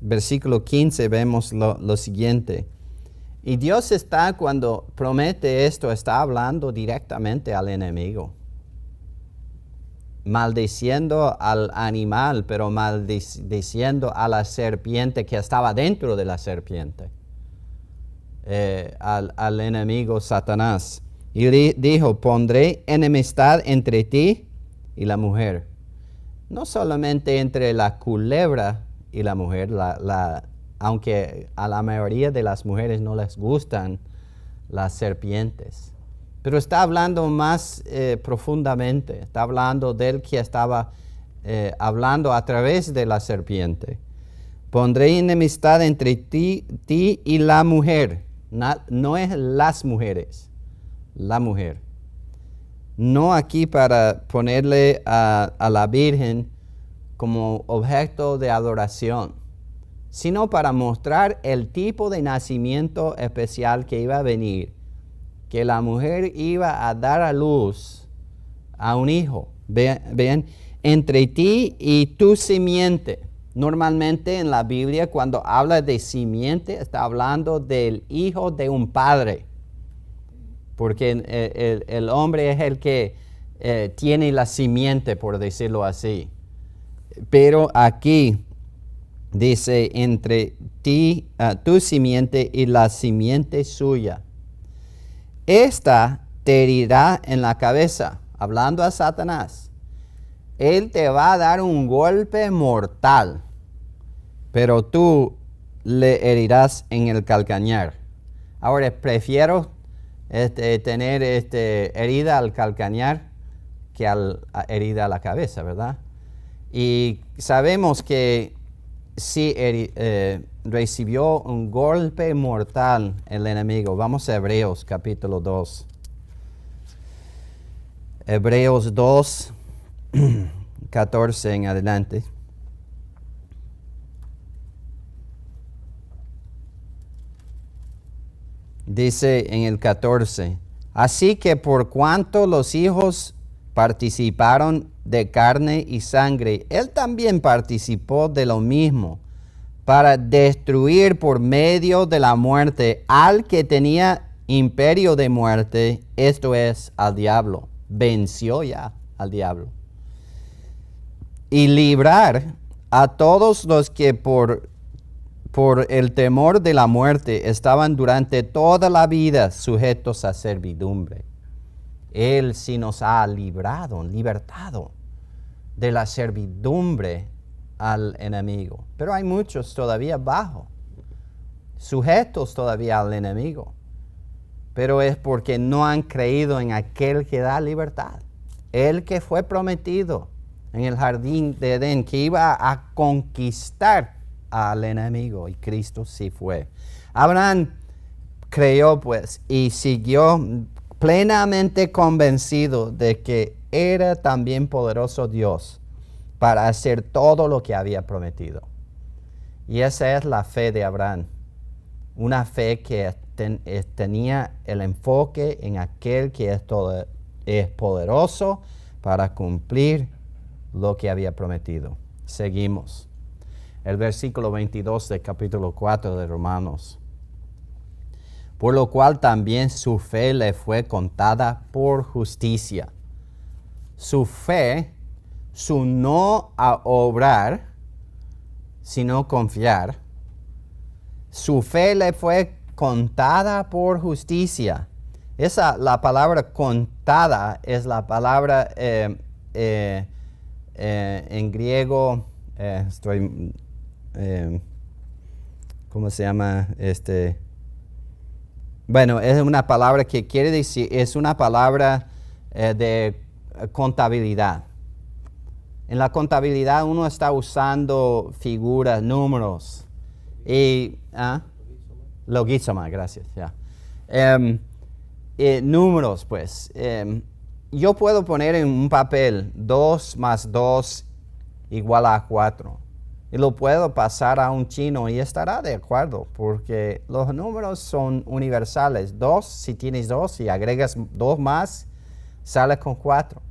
versículo 15, vemos lo siguiente. Y Dios cuando promete esto, está hablando directamente al enemigo. Maldiciendo al animal, pero maldiciendo a la serpiente que estaba dentro de la serpiente, al enemigo Satanás. Y dijo, pondré enemistad entre ti y la mujer. No solamente entre la culebra y la mujer, aunque a la mayoría de las mujeres no les gustan las serpientes. Pero está hablando más profundamente. Está hablando del que estaba hablando a través de la serpiente. Pondré enemistad entre ti y la mujer. No es las mujeres, la mujer. No aquí para ponerle a la Virgen como objeto de adoración, sino para mostrar el tipo de nacimiento especial que iba a venir. Que la mujer iba a dar a luz a un hijo. Vean, entre ti y tu simiente. Normalmente en la Biblia cuando habla de simiente está hablando del hijo de un padre. Porque el hombre es el que tiene la simiente, por decirlo así. Pero aquí dice entre ti, tu simiente y la simiente suya. Esta te herirá en la cabeza, hablando a Satanás. Él te va a dar un golpe mortal, pero tú le herirás en el calcañar. Ahora, prefiero tener herida al calcañar que herida a la cabeza, ¿verdad? Y sabemos que sí recibió un golpe mortal el enemigo. Vamos a Hebreos capítulo 2. Hebreos 2, 14 en adelante. Dice en el 14, así que por cuanto los hijos participaron de carne y sangre, él también participó de lo mismo, para destruir por medio de la muerte al que tenía imperio de muerte, esto es, al diablo. Venció ya al diablo. Y librar a todos los que por el temor de la muerte estaban durante toda la vida sujetos a servidumbre. Él sí nos ha libertado de la servidumbre al enemigo. Pero hay muchos todavía sujetos todavía al enemigo. Pero es porque no han creído en aquel que da libertad. El que fue prometido en el jardín de Edén, que iba a conquistar al enemigo, y Cristo sí fue. Abraham creyó pues y siguió plenamente convencido de que era también poderoso Dios para hacer todo lo que había prometido. Y esa es la fe de Abraham. Una fe que tenía el enfoque en aquel que es poderoso para cumplir lo que había prometido. Seguimos. El versículo 22 del capítulo 4 de Romanos. por lo cual también su fe le fue contada por justicia. Su fe, su no a obrar, sino confiar, su fe le fue contada por justicia. La palabra contada es la palabra en griego, ¿cómo se llama? Bueno, es una palabra que quiere decir, es una palabra de contabilidad. En la contabilidad uno está usando figuras, números. Y, logizoma, gracias. Yeah. Números, pues. Yo puedo poner en un papel 2 más 2 igual a 4. Y lo puedo pasar a un chino y estará de acuerdo, porque los números son universales. 2, si tienes 2 y agregas 2 más, sale con 4.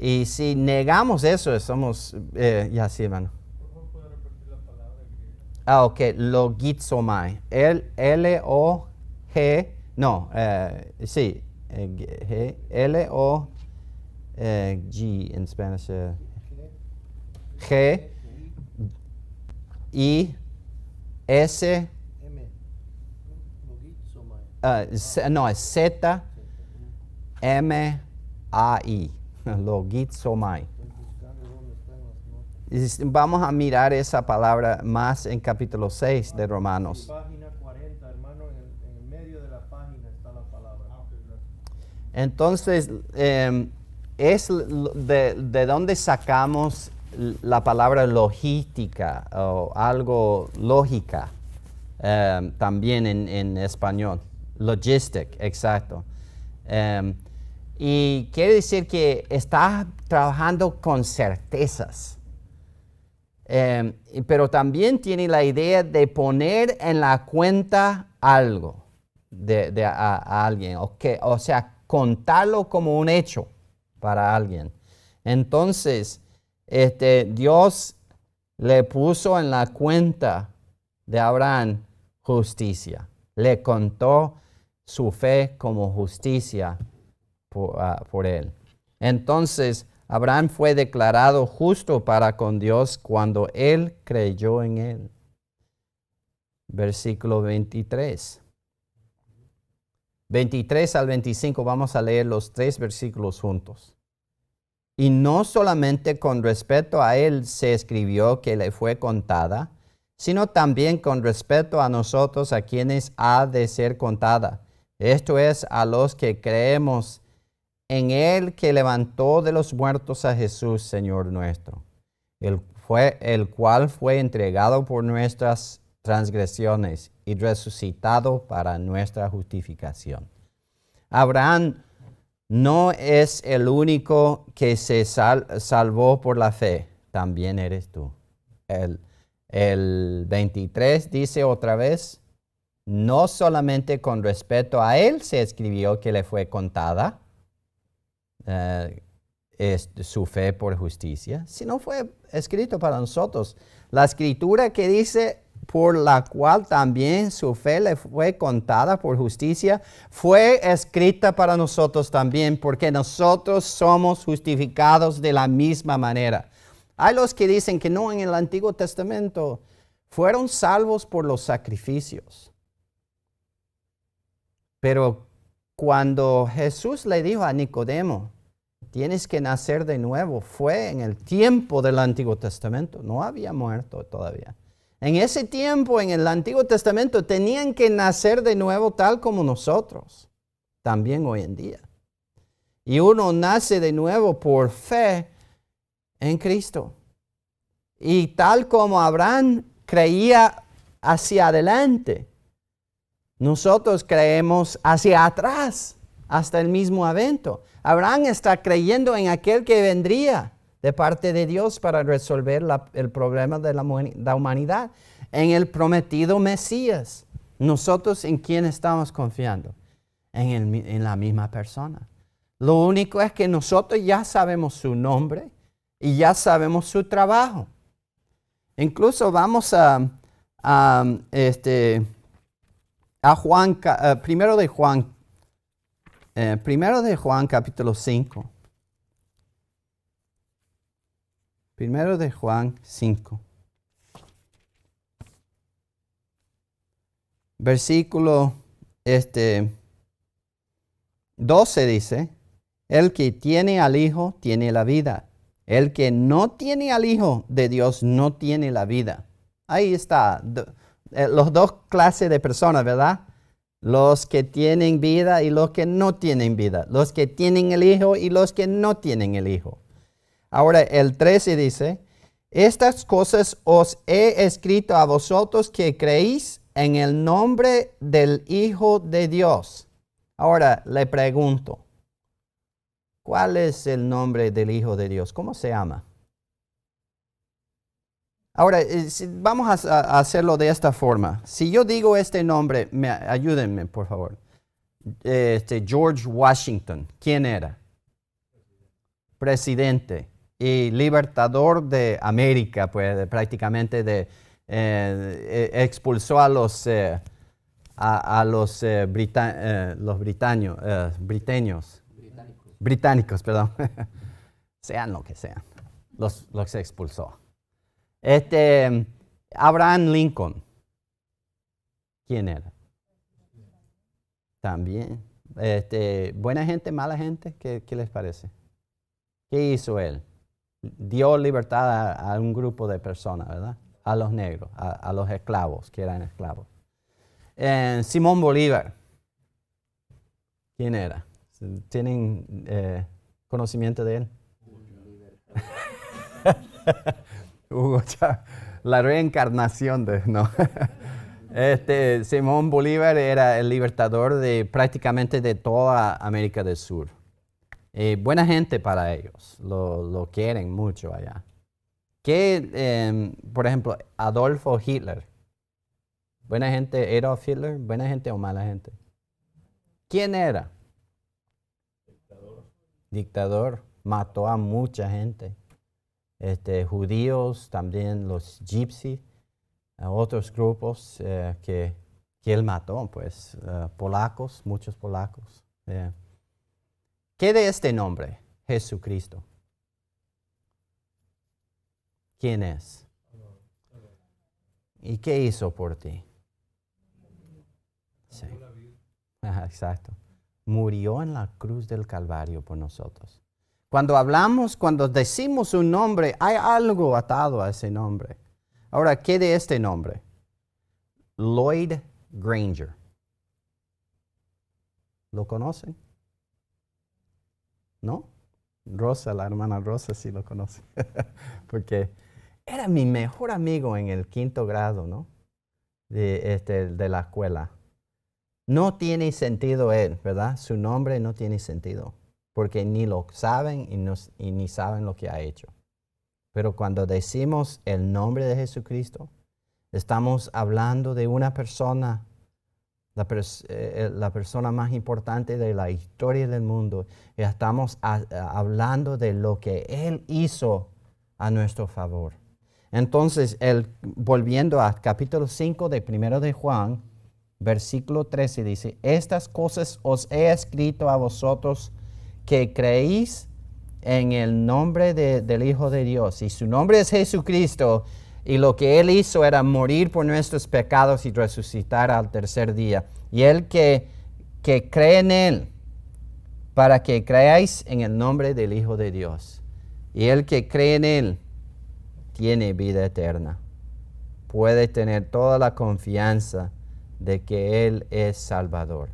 Y si negamos eso, somos... ya sí, hermano. ¿Cómo puede repetir la palabra griega? Ok, logizomai. L-O-G... No, sí. L-O-G en Spanish. G... I... S... no, es Z... M-A-I. Logizomai. Vamos a mirar esa palabra más en capítulo 6 de Romanos. Página 40, hermano, en el medio de la página está la palabra. Entonces, es de dónde sacamos la palabra logística o algo lógica, también en español. Logistic, exacto. Y quiere decir que está trabajando con certezas. Pero también tiene la idea de poner en la cuenta algo a alguien. O sea, contarlo como un hecho para alguien. Entonces, Dios le puso en la cuenta de Abraham justicia. Le contó su fe como justicia por él. Entonces, Abraham fue declarado justo para con Dios cuando él creyó en él. Versículo 23. 23 al 25, vamos a leer los 3 versículos juntos. Y no solamente con respecto a él se escribió que le fue contada, sino también con respecto a nosotros a quienes ha de ser contada. Esto es, a los que creemos en él que levantó de los muertos a Jesús, Señor nuestro, el cual fue entregado por nuestras transgresiones y resucitado para nuestra justificación. Abraham no es el único que se salvó por la fe, también eres tú. El 23 dice otra vez, no solamente con respecto a él se escribió que le fue contada, es su fe por justicia, sino fue escrito para nosotros. La escritura que dice, por la cual también su fe le fue contada por justicia, fue escrita para nosotros también, porque nosotros somos justificados de la misma manera. Hay los que dicen que no, en el Antiguo Testamento fueron salvos por los sacrificios. Pero cuando Jesús le dijo a Nicodemo, tienes que nacer de nuevo, fue en el tiempo del Antiguo Testamento, no había muerto todavía. En ese tiempo, en el Antiguo Testamento, tenían que nacer de nuevo tal como nosotros, también hoy en día. Y uno nace de nuevo por fe en Cristo. Y tal como Abraham creía hacia adelante, nosotros creemos hacia atrás, hasta el mismo evento. Abraham está creyendo en aquel que vendría de parte de Dios para resolver el problema de la humanidad, en el prometido Mesías. Nosotros, ¿en quién estamos confiando? En la misma persona. Lo único es que nosotros ya sabemos su nombre y ya sabemos su trabajo. Incluso vamos a a Juan, primero de Juan capítulo 5. Primero de Juan 5. Versículo 12 dice, el que tiene al Hijo tiene la vida. El que no tiene al Hijo de Dios no tiene la vida. Ahí está, los dos clases de personas, ¿verdad? Los que tienen vida y los que no tienen vida. Los que tienen el Hijo y los que no tienen el Hijo. Ahora el 13 dice, estas cosas os he escrito a vosotros que creéis en el nombre del Hijo de Dios. Ahora le pregunto, ¿cuál es el nombre del Hijo de Dios? ¿Cómo se llama? Ahora, vamos a hacerlo de esta forma. Si yo digo este nombre, ayúdenme, por favor. George Washington, ¿quién era? Presidente y libertador de América, pues prácticamente expulsó a los británicos, perdón. Sean lo que sean, los expulsó. Abraham Lincoln, ¿quién era? También. Buena gente, mala gente, ¿qué les parece? ¿Qué hizo él? Dio libertad a un grupo de personas, ¿verdad? A los negros, a los esclavos, que eran esclavos. Simón Bolívar, ¿quién era? ¿Tienen conocimiento de él? Hugo Chávez, la reencarnación no. Simón Bolívar era el libertador de prácticamente de toda América del Sur. Buena gente para ellos, lo quieren mucho allá. Por ejemplo, Adolfo Hitler. ¿Buena gente Adolf Hitler? ¿Buena gente o mala gente? ¿Quién era? Dictador. Mató a mucha gente. Judíos, también los gypsies, otros grupos que él mató, pues, polacos, muchos polacos. ¿Qué de este nombre? Jesucristo. ¿Quién es? ¿Y qué hizo por ti? Sí. Ajá, exacto. Murió en la cruz del Calvario por nosotros. Cuando decimos un nombre, hay algo atado a ese nombre. Ahora, ¿qué de este nombre? Lloyd Granger. ¿Lo conocen? ¿No? Rosa, la hermana Rosa sí lo conoce. Porque era mi mejor amigo en el 5º grado, ¿no? De la escuela. No tiene sentido él, ¿verdad? Su nombre no tiene sentido. Porque ni lo saben y ni saben lo que ha hecho. Pero cuando decimos el nombre de Jesucristo, estamos hablando de una persona, la persona más importante de la historia del mundo. Y estamos hablando de lo que Él hizo a nuestro favor. Entonces, volviendo a capítulo 5 de 1 de Juan, versículo 13 dice, estas cosas os he escrito a vosotros que creéis en el nombre del Hijo de Dios. Y su nombre es Jesucristo. Y lo que Él hizo era morir por nuestros pecados y resucitar al tercer día. Y el que cree en Él, para que creáis en el nombre del Hijo de Dios. Y el que cree en Él, tiene vida eterna. Puede tener toda la confianza de que Él es Salvador.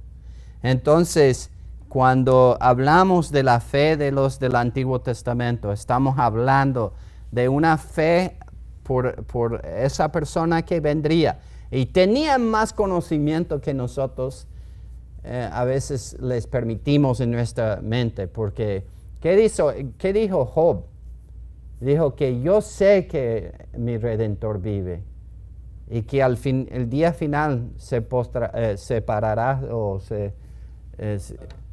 Entonces, cuando hablamos de la fe de los del Antiguo Testamento, estamos hablando de una fe por esa persona que vendría. Y tenían más conocimiento que nosotros a veces les permitimos en nuestra mente. Porque, ¿qué dijo Job? Dijo que yo sé que mi Redentor vive. Y que el día final se parará o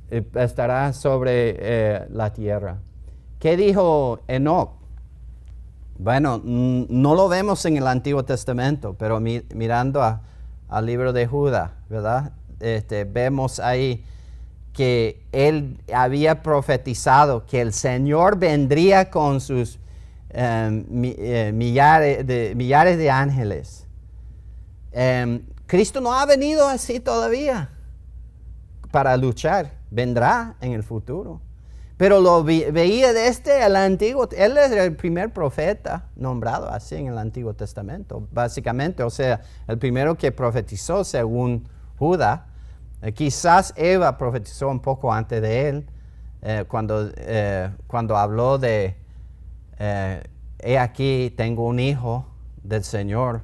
estará sobre la tierra. ¿Qué dijo Enoc? Bueno, no lo vemos en el Antiguo Testamento, pero mirando a al libro de Judas, ¿verdad? Vemos ahí que él había profetizado que el Señor vendría con sus millares de ángeles. Cristo no ha venido así todavía para luchar. Vendrá en el futuro. Pero lo veía desde el Antiguo. Él es el primer profeta nombrado así en el Antiguo Testamento, básicamente. O sea, el primero que profetizó según Judas. Quizás Eva profetizó un poco antes de él, cuando habló de, he aquí tengo un hijo del Señor,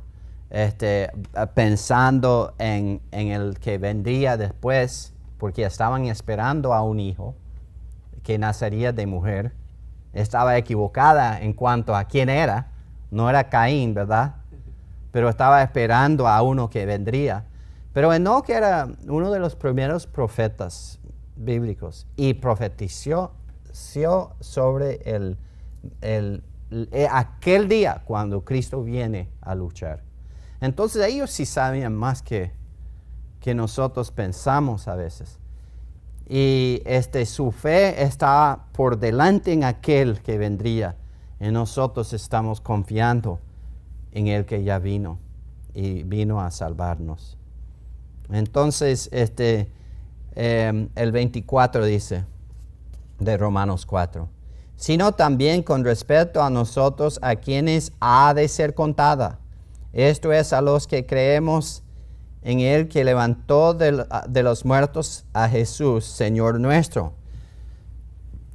pensando en el que vendría después, porque estaban esperando a un hijo que nacería de mujer. Estaba equivocada en cuanto a quién era. No era Caín, ¿verdad? Pero estaba esperando a uno que vendría. Pero Enoc era uno de los primeros profetas bíblicos y profetizó sobre aquel día cuando Cristo viene a luchar. Entonces ellos sí sabían más que nosotros pensamos a veces. Y su fe está por delante en aquel que vendría. Y nosotros estamos confiando en el que ya vino y vino a salvarnos. Entonces, el 24 dice de Romanos 4, sino también con respecto a nosotros, a quienes ha de ser contada. Esto es, a los que creemos en el que levantó de los muertos a Jesús, Señor nuestro.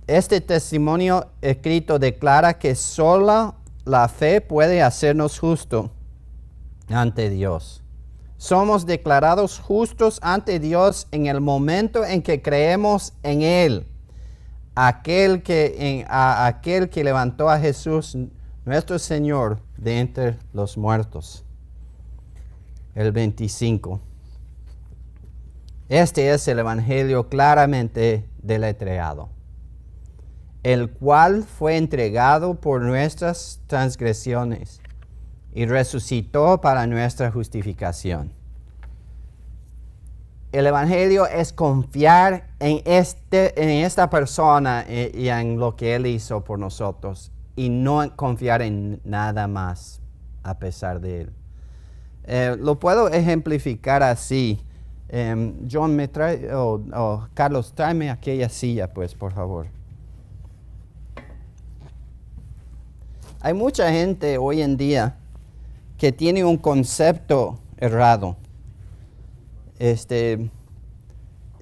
Este testimonio escrito declara que solo la fe puede hacernos justos ante Dios. Somos declarados justos ante Dios en el momento en que creemos en Él, aquel que levantó a Jesús, nuestro Señor, de entre los muertos. El 25. Este es el Evangelio claramente deletreado, el cual fue entregado por nuestras transgresiones y resucitó para nuestra justificación. El Evangelio es confiar en esta persona y en lo que Él hizo por nosotros, y no confiar en nada más a pesar de Él. Lo puedo ejemplificar así. John, Carlos, tráeme aquella silla, pues, por favor. Hay mucha gente hoy en día que tiene un concepto errado.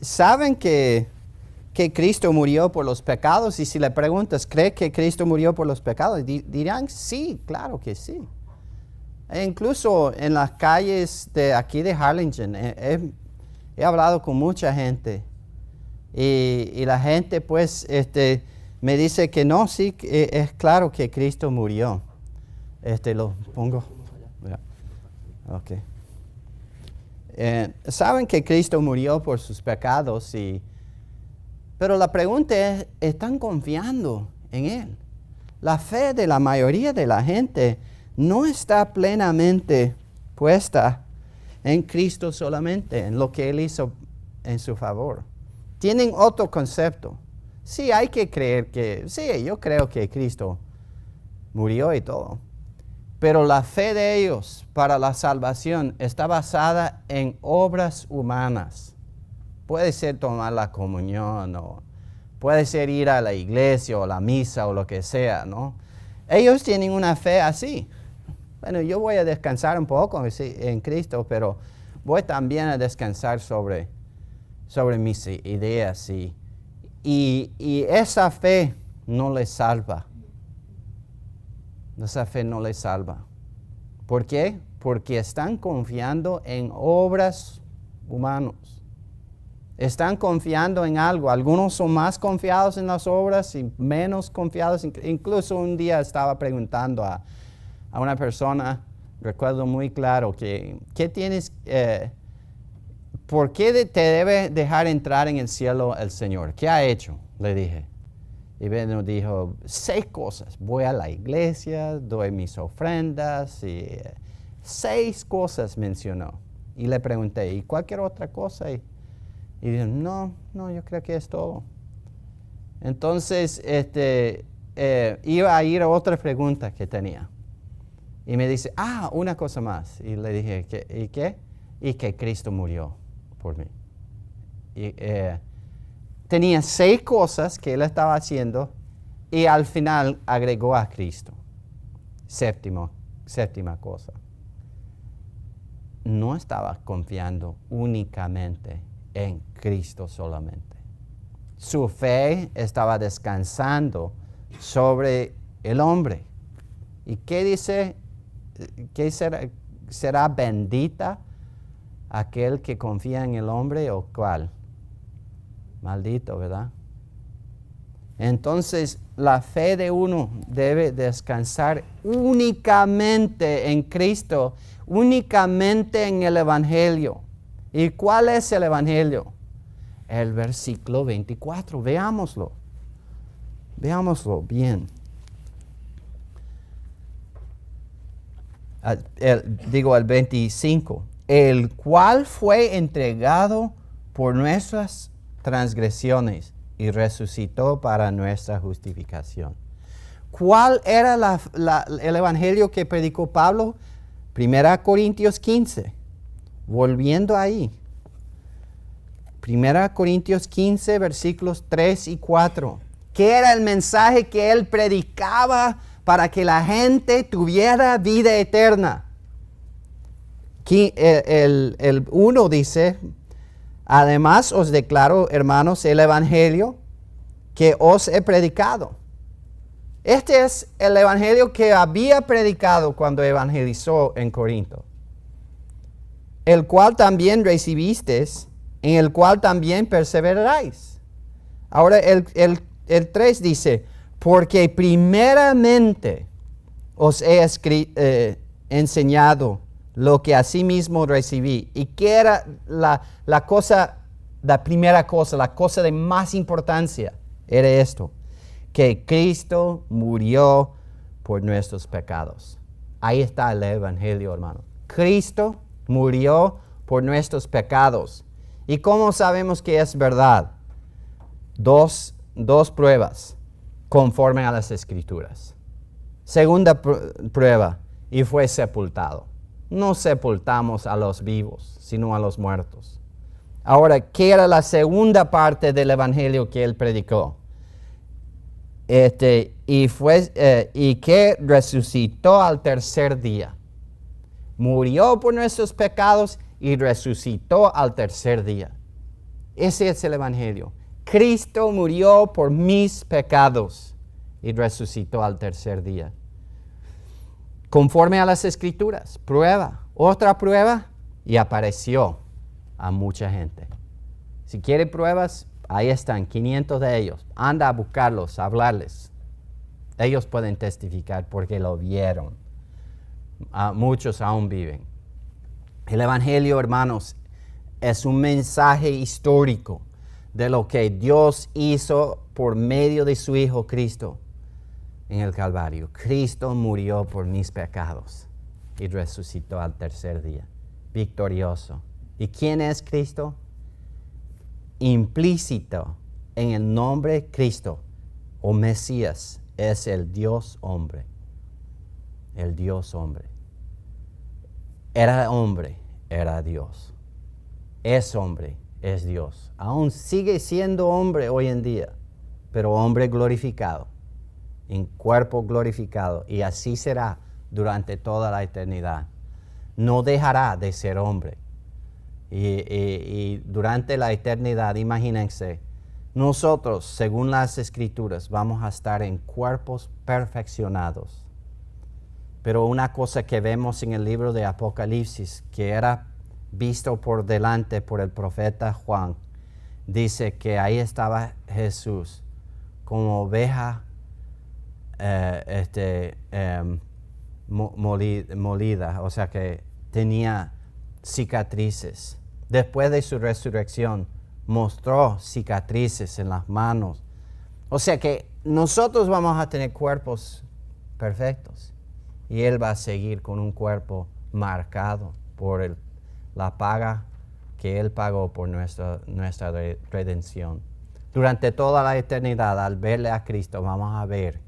Saben que Cristo murió por los pecados, y si le preguntas, ¿cree que Cristo murió por los pecados? Dirán, sí, claro que sí. E incluso en las calles de aquí de Harlingen, he hablado con mucha gente, y la gente pues me dice que no, sí, es claro que Cristo murió. Lo pongo. Ok. Saben que Cristo murió por sus pecados, pero la pregunta es, ¿están confiando en Él? La fe de la mayoría de la gente no está plenamente puesta en Cristo solamente, en lo que Él hizo en su favor. Tienen otro concepto. Sí, hay que creer sí, yo creo que Cristo murió y todo. Pero la fe de ellos para la salvación está basada en obras humanas. Puede ser tomar la comunión, o puede ser ir a la iglesia o la misa o lo que sea, ¿no? Ellos tienen una fe así. Bueno, yo voy a descansar un poco en Cristo, pero voy también a descansar sobre mis ideas. Y esa fe no les salva. Esa fe no les salva. ¿Por qué? Porque están confiando en obras humanas. Están confiando en algo. Algunos son más confiados en las obras y menos confiados. Incluso un día estaba preguntando a una persona, recuerdo muy claro, ¿qué tienes? ¿Por qué te debe dejar entrar en el cielo el Señor? ¿Qué ha hecho? Le dije. Y nos dijo 6 cosas. Voy a la iglesia, doy mis ofrendas, y 6 cosas mencionó. Y le pregunté, ¿y cualquier otra cosa? Y dijo, no, yo creo que es todo. Entonces, iba a ir a otra pregunta que tenía. Y me dice, una cosa más. Y le dije, ¿y qué? Y que Cristo murió por mí. Y, tenía 6 cosas que él estaba haciendo y al final agregó a Cristo. Séptima cosa. No estaba confiando únicamente en Cristo solamente. Su fe estaba descansando sobre el hombre. ¿Y qué dice? ¿Qué será bendita aquel que confía en el hombre o cuál? Maldito, ¿verdad? Entonces, la fe de uno debe descansar únicamente en Cristo, únicamente en el Evangelio. ¿Y cuál es el Evangelio? El versículo 24, veámoslo bien. El 25, el cual fue entregado por nuestras transgresiones y resucitó para nuestra justificación. ¿Cuál era el evangelio que predicó Pablo? 1 Corintios 15. Volviendo ahí. 1 Corintios 15, versículos 3 y 4. ¿Qué era el mensaje que él predicaba para que la gente tuviera vida eterna? Aquí, el 1 dice, además os declaro, hermanos, el evangelio que os he predicado. Este es el evangelio que había predicado cuando evangelizó en Corinto. El cual también recibisteis, en el cual también perseveraréis. Ahora el 3 dice, porque primeramente os he enseñado lo que asimismo recibí. ¿Y qué era la primera cosa, la cosa de más importancia? Era esto, que Cristo murió por nuestros pecados. Ahí está el evangelio, hermano. Cristo murió por nuestros pecados. ¿Y cómo sabemos que es verdad? Dos pruebas, conforme a las Escrituras. Segunda prueba, y fue sepultado. No sepultamos a los vivos, sino a los muertos. Ahora, ¿qué era la segunda parte del evangelio que él predicó? Y que resucitó al tercer día. Murió por nuestros pecados y resucitó al tercer día. Ese es el evangelio. Cristo murió por mis pecados y resucitó al tercer día. Conforme a las Escrituras, prueba, otra prueba, y apareció a mucha gente. Si quiere pruebas, ahí están, 500 de ellos. Anda a buscarlos, a hablarles. Ellos pueden testificar porque lo vieron. Muchos aún viven. El evangelio, hermanos, es un mensaje histórico de lo que Dios hizo por medio de su Hijo Cristo en el Calvario. Cristo murió por mis pecados y resucitó al tercer día, victorioso. ¿Y quién es Cristo? Implícito en el nombre Cristo o Mesías es el Dios hombre. El Dios hombre. Era hombre, era Dios. Es hombre, es Dios. Aún sigue siendo hombre hoy en día, pero hombre glorificado, en cuerpo glorificado, y así será durante toda la eternidad. No dejará de ser hombre. Y durante la eternidad, imagínense, nosotros, según las Escrituras, vamos a estar en cuerpos perfeccionados. Pero una cosa que vemos en el libro de Apocalipsis, que era visto por delante por el profeta Juan, dice que ahí estaba Jesús como oveja molida, o sea que tenía cicatrices. Después de su resurrección, mostró cicatrices en las manos. O sea que nosotros vamos a tener cuerpos perfectos y Él va a seguir con un cuerpo marcado por la paga que Él pagó por nuestra redención. Durante toda la eternidad, al verle a Cristo, vamos a ver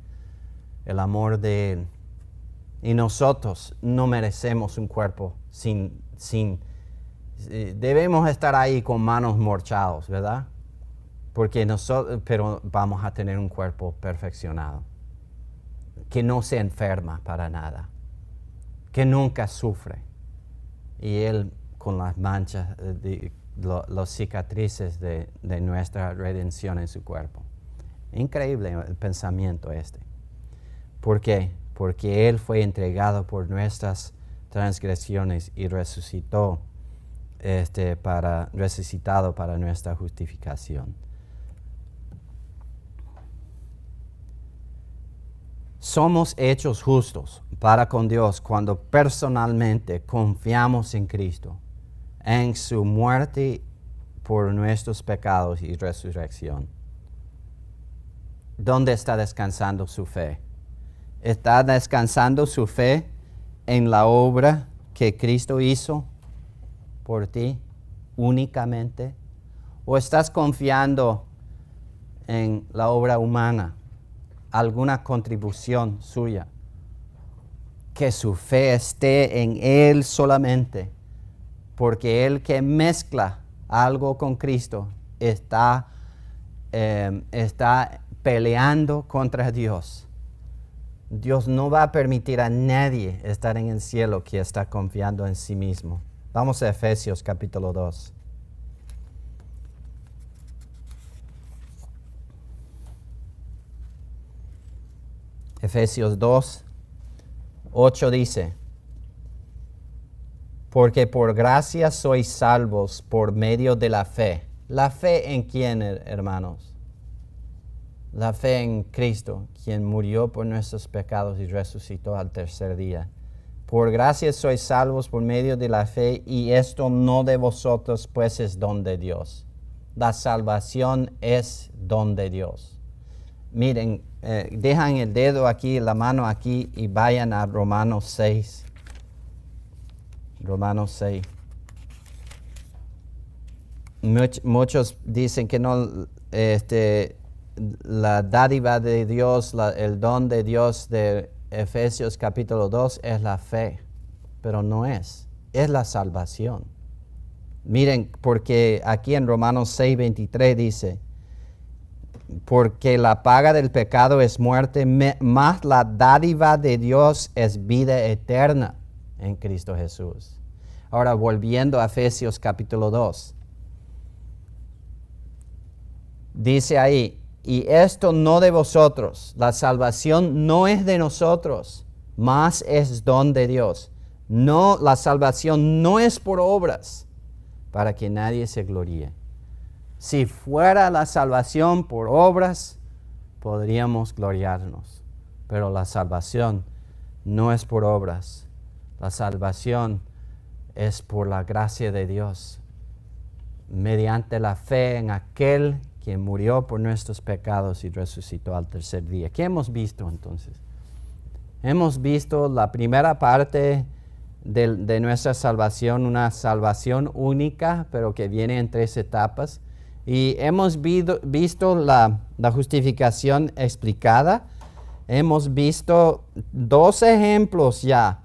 el amor de Él. Y nosotros no merecemos un cuerpo debemos estar ahí con manos morchados, ¿verdad? Pero vamos a tener un cuerpo perfeccionado, que no se enferma para nada, que nunca sufre. Y Él con las manchas, las cicatrices de nuestra redención en su cuerpo. Increíble el pensamiento este. ¿Por qué? Porque Él fue entregado por nuestras transgresiones y resucitado para nuestra justificación. Somos hechos justos para con Dios cuando personalmente confiamos en Cristo, en su muerte por nuestros pecados y resurrección. ¿Dónde está descansando su fe? ¿Está descansando su fe en la obra que Cristo hizo por ti únicamente? ¿O estás confiando en la obra humana, alguna contribución suya? Que su fe esté en Él solamente, porque el que mezcla algo con Cristo está peleando contra Dios. Dios no va a permitir a nadie estar en el cielo que está confiando en sí mismo. Vamos a Efesios capítulo 2. Efesios 2, 8 dice: porque por gracia sois salvos por medio de la fe. ¿La fe en quién, hermanos? La fe en Cristo, quien murió por nuestros pecados y resucitó al tercer día. Por gracia sois salvos por medio de la fe, y esto no de vosotros, pues es don de Dios. La salvación es don de Dios. Miren, dejan el dedo aquí, la mano aquí, y vayan a Romanos 6. Romanos 6. Muchos dicen que no, la dádiva de Dios, el don de Dios de Efesios capítulo 2 es la fe, pero no es la salvación. Miren, porque aquí en Romanos 6:23 dice: porque la paga del pecado es muerte, mas la dádiva de Dios es vida eterna en Cristo Jesús. Ahora, volviendo a Efesios capítulo 2, dice ahí: y esto no de vosotros, la salvación no es de nosotros, mas es don de Dios. No, la salvación no es por obras, para que nadie se gloríe. Si fuera la salvación por obras, podríamos gloriarnos. Pero la salvación no es por obras. La salvación es por la gracia de Dios, mediante la fe en aquel quien murió por nuestros pecados y resucitó al tercer día. ¿Qué hemos visto entonces? Hemos visto la primera parte de nuestra salvación, una salvación única, pero que viene en 3 etapas. Y hemos visto la justificación explicada. Hemos visto 2 ejemplos ya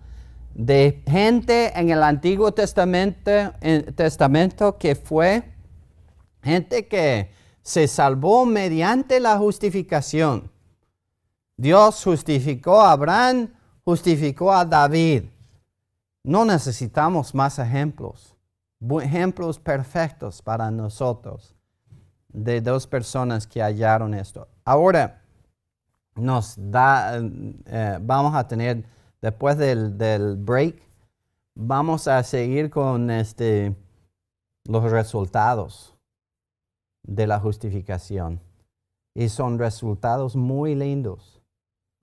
de gente en el Antiguo Testamento que fue gente que se salvó mediante la justificación. Dios justificó a Abraham, justificó a David. No necesitamos más ejemplos perfectos para nosotros, de 2 personas que hallaron esto. Ahora vamos a tener, después del break, vamos a seguir con los resultados de la justificación. Y son resultados muy lindos,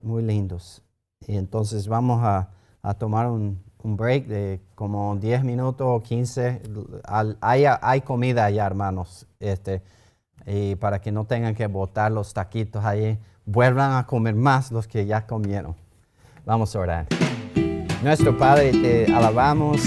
muy lindos. Y entonces vamos a tomar un break de como 10 minutos o 15. Hay comida allá, hermanos. Y para que no tengan que botar los taquitos ahí, vuelvan a comer más los que ya comieron. Vamos a orar. Nuestro Padre, te alabamos.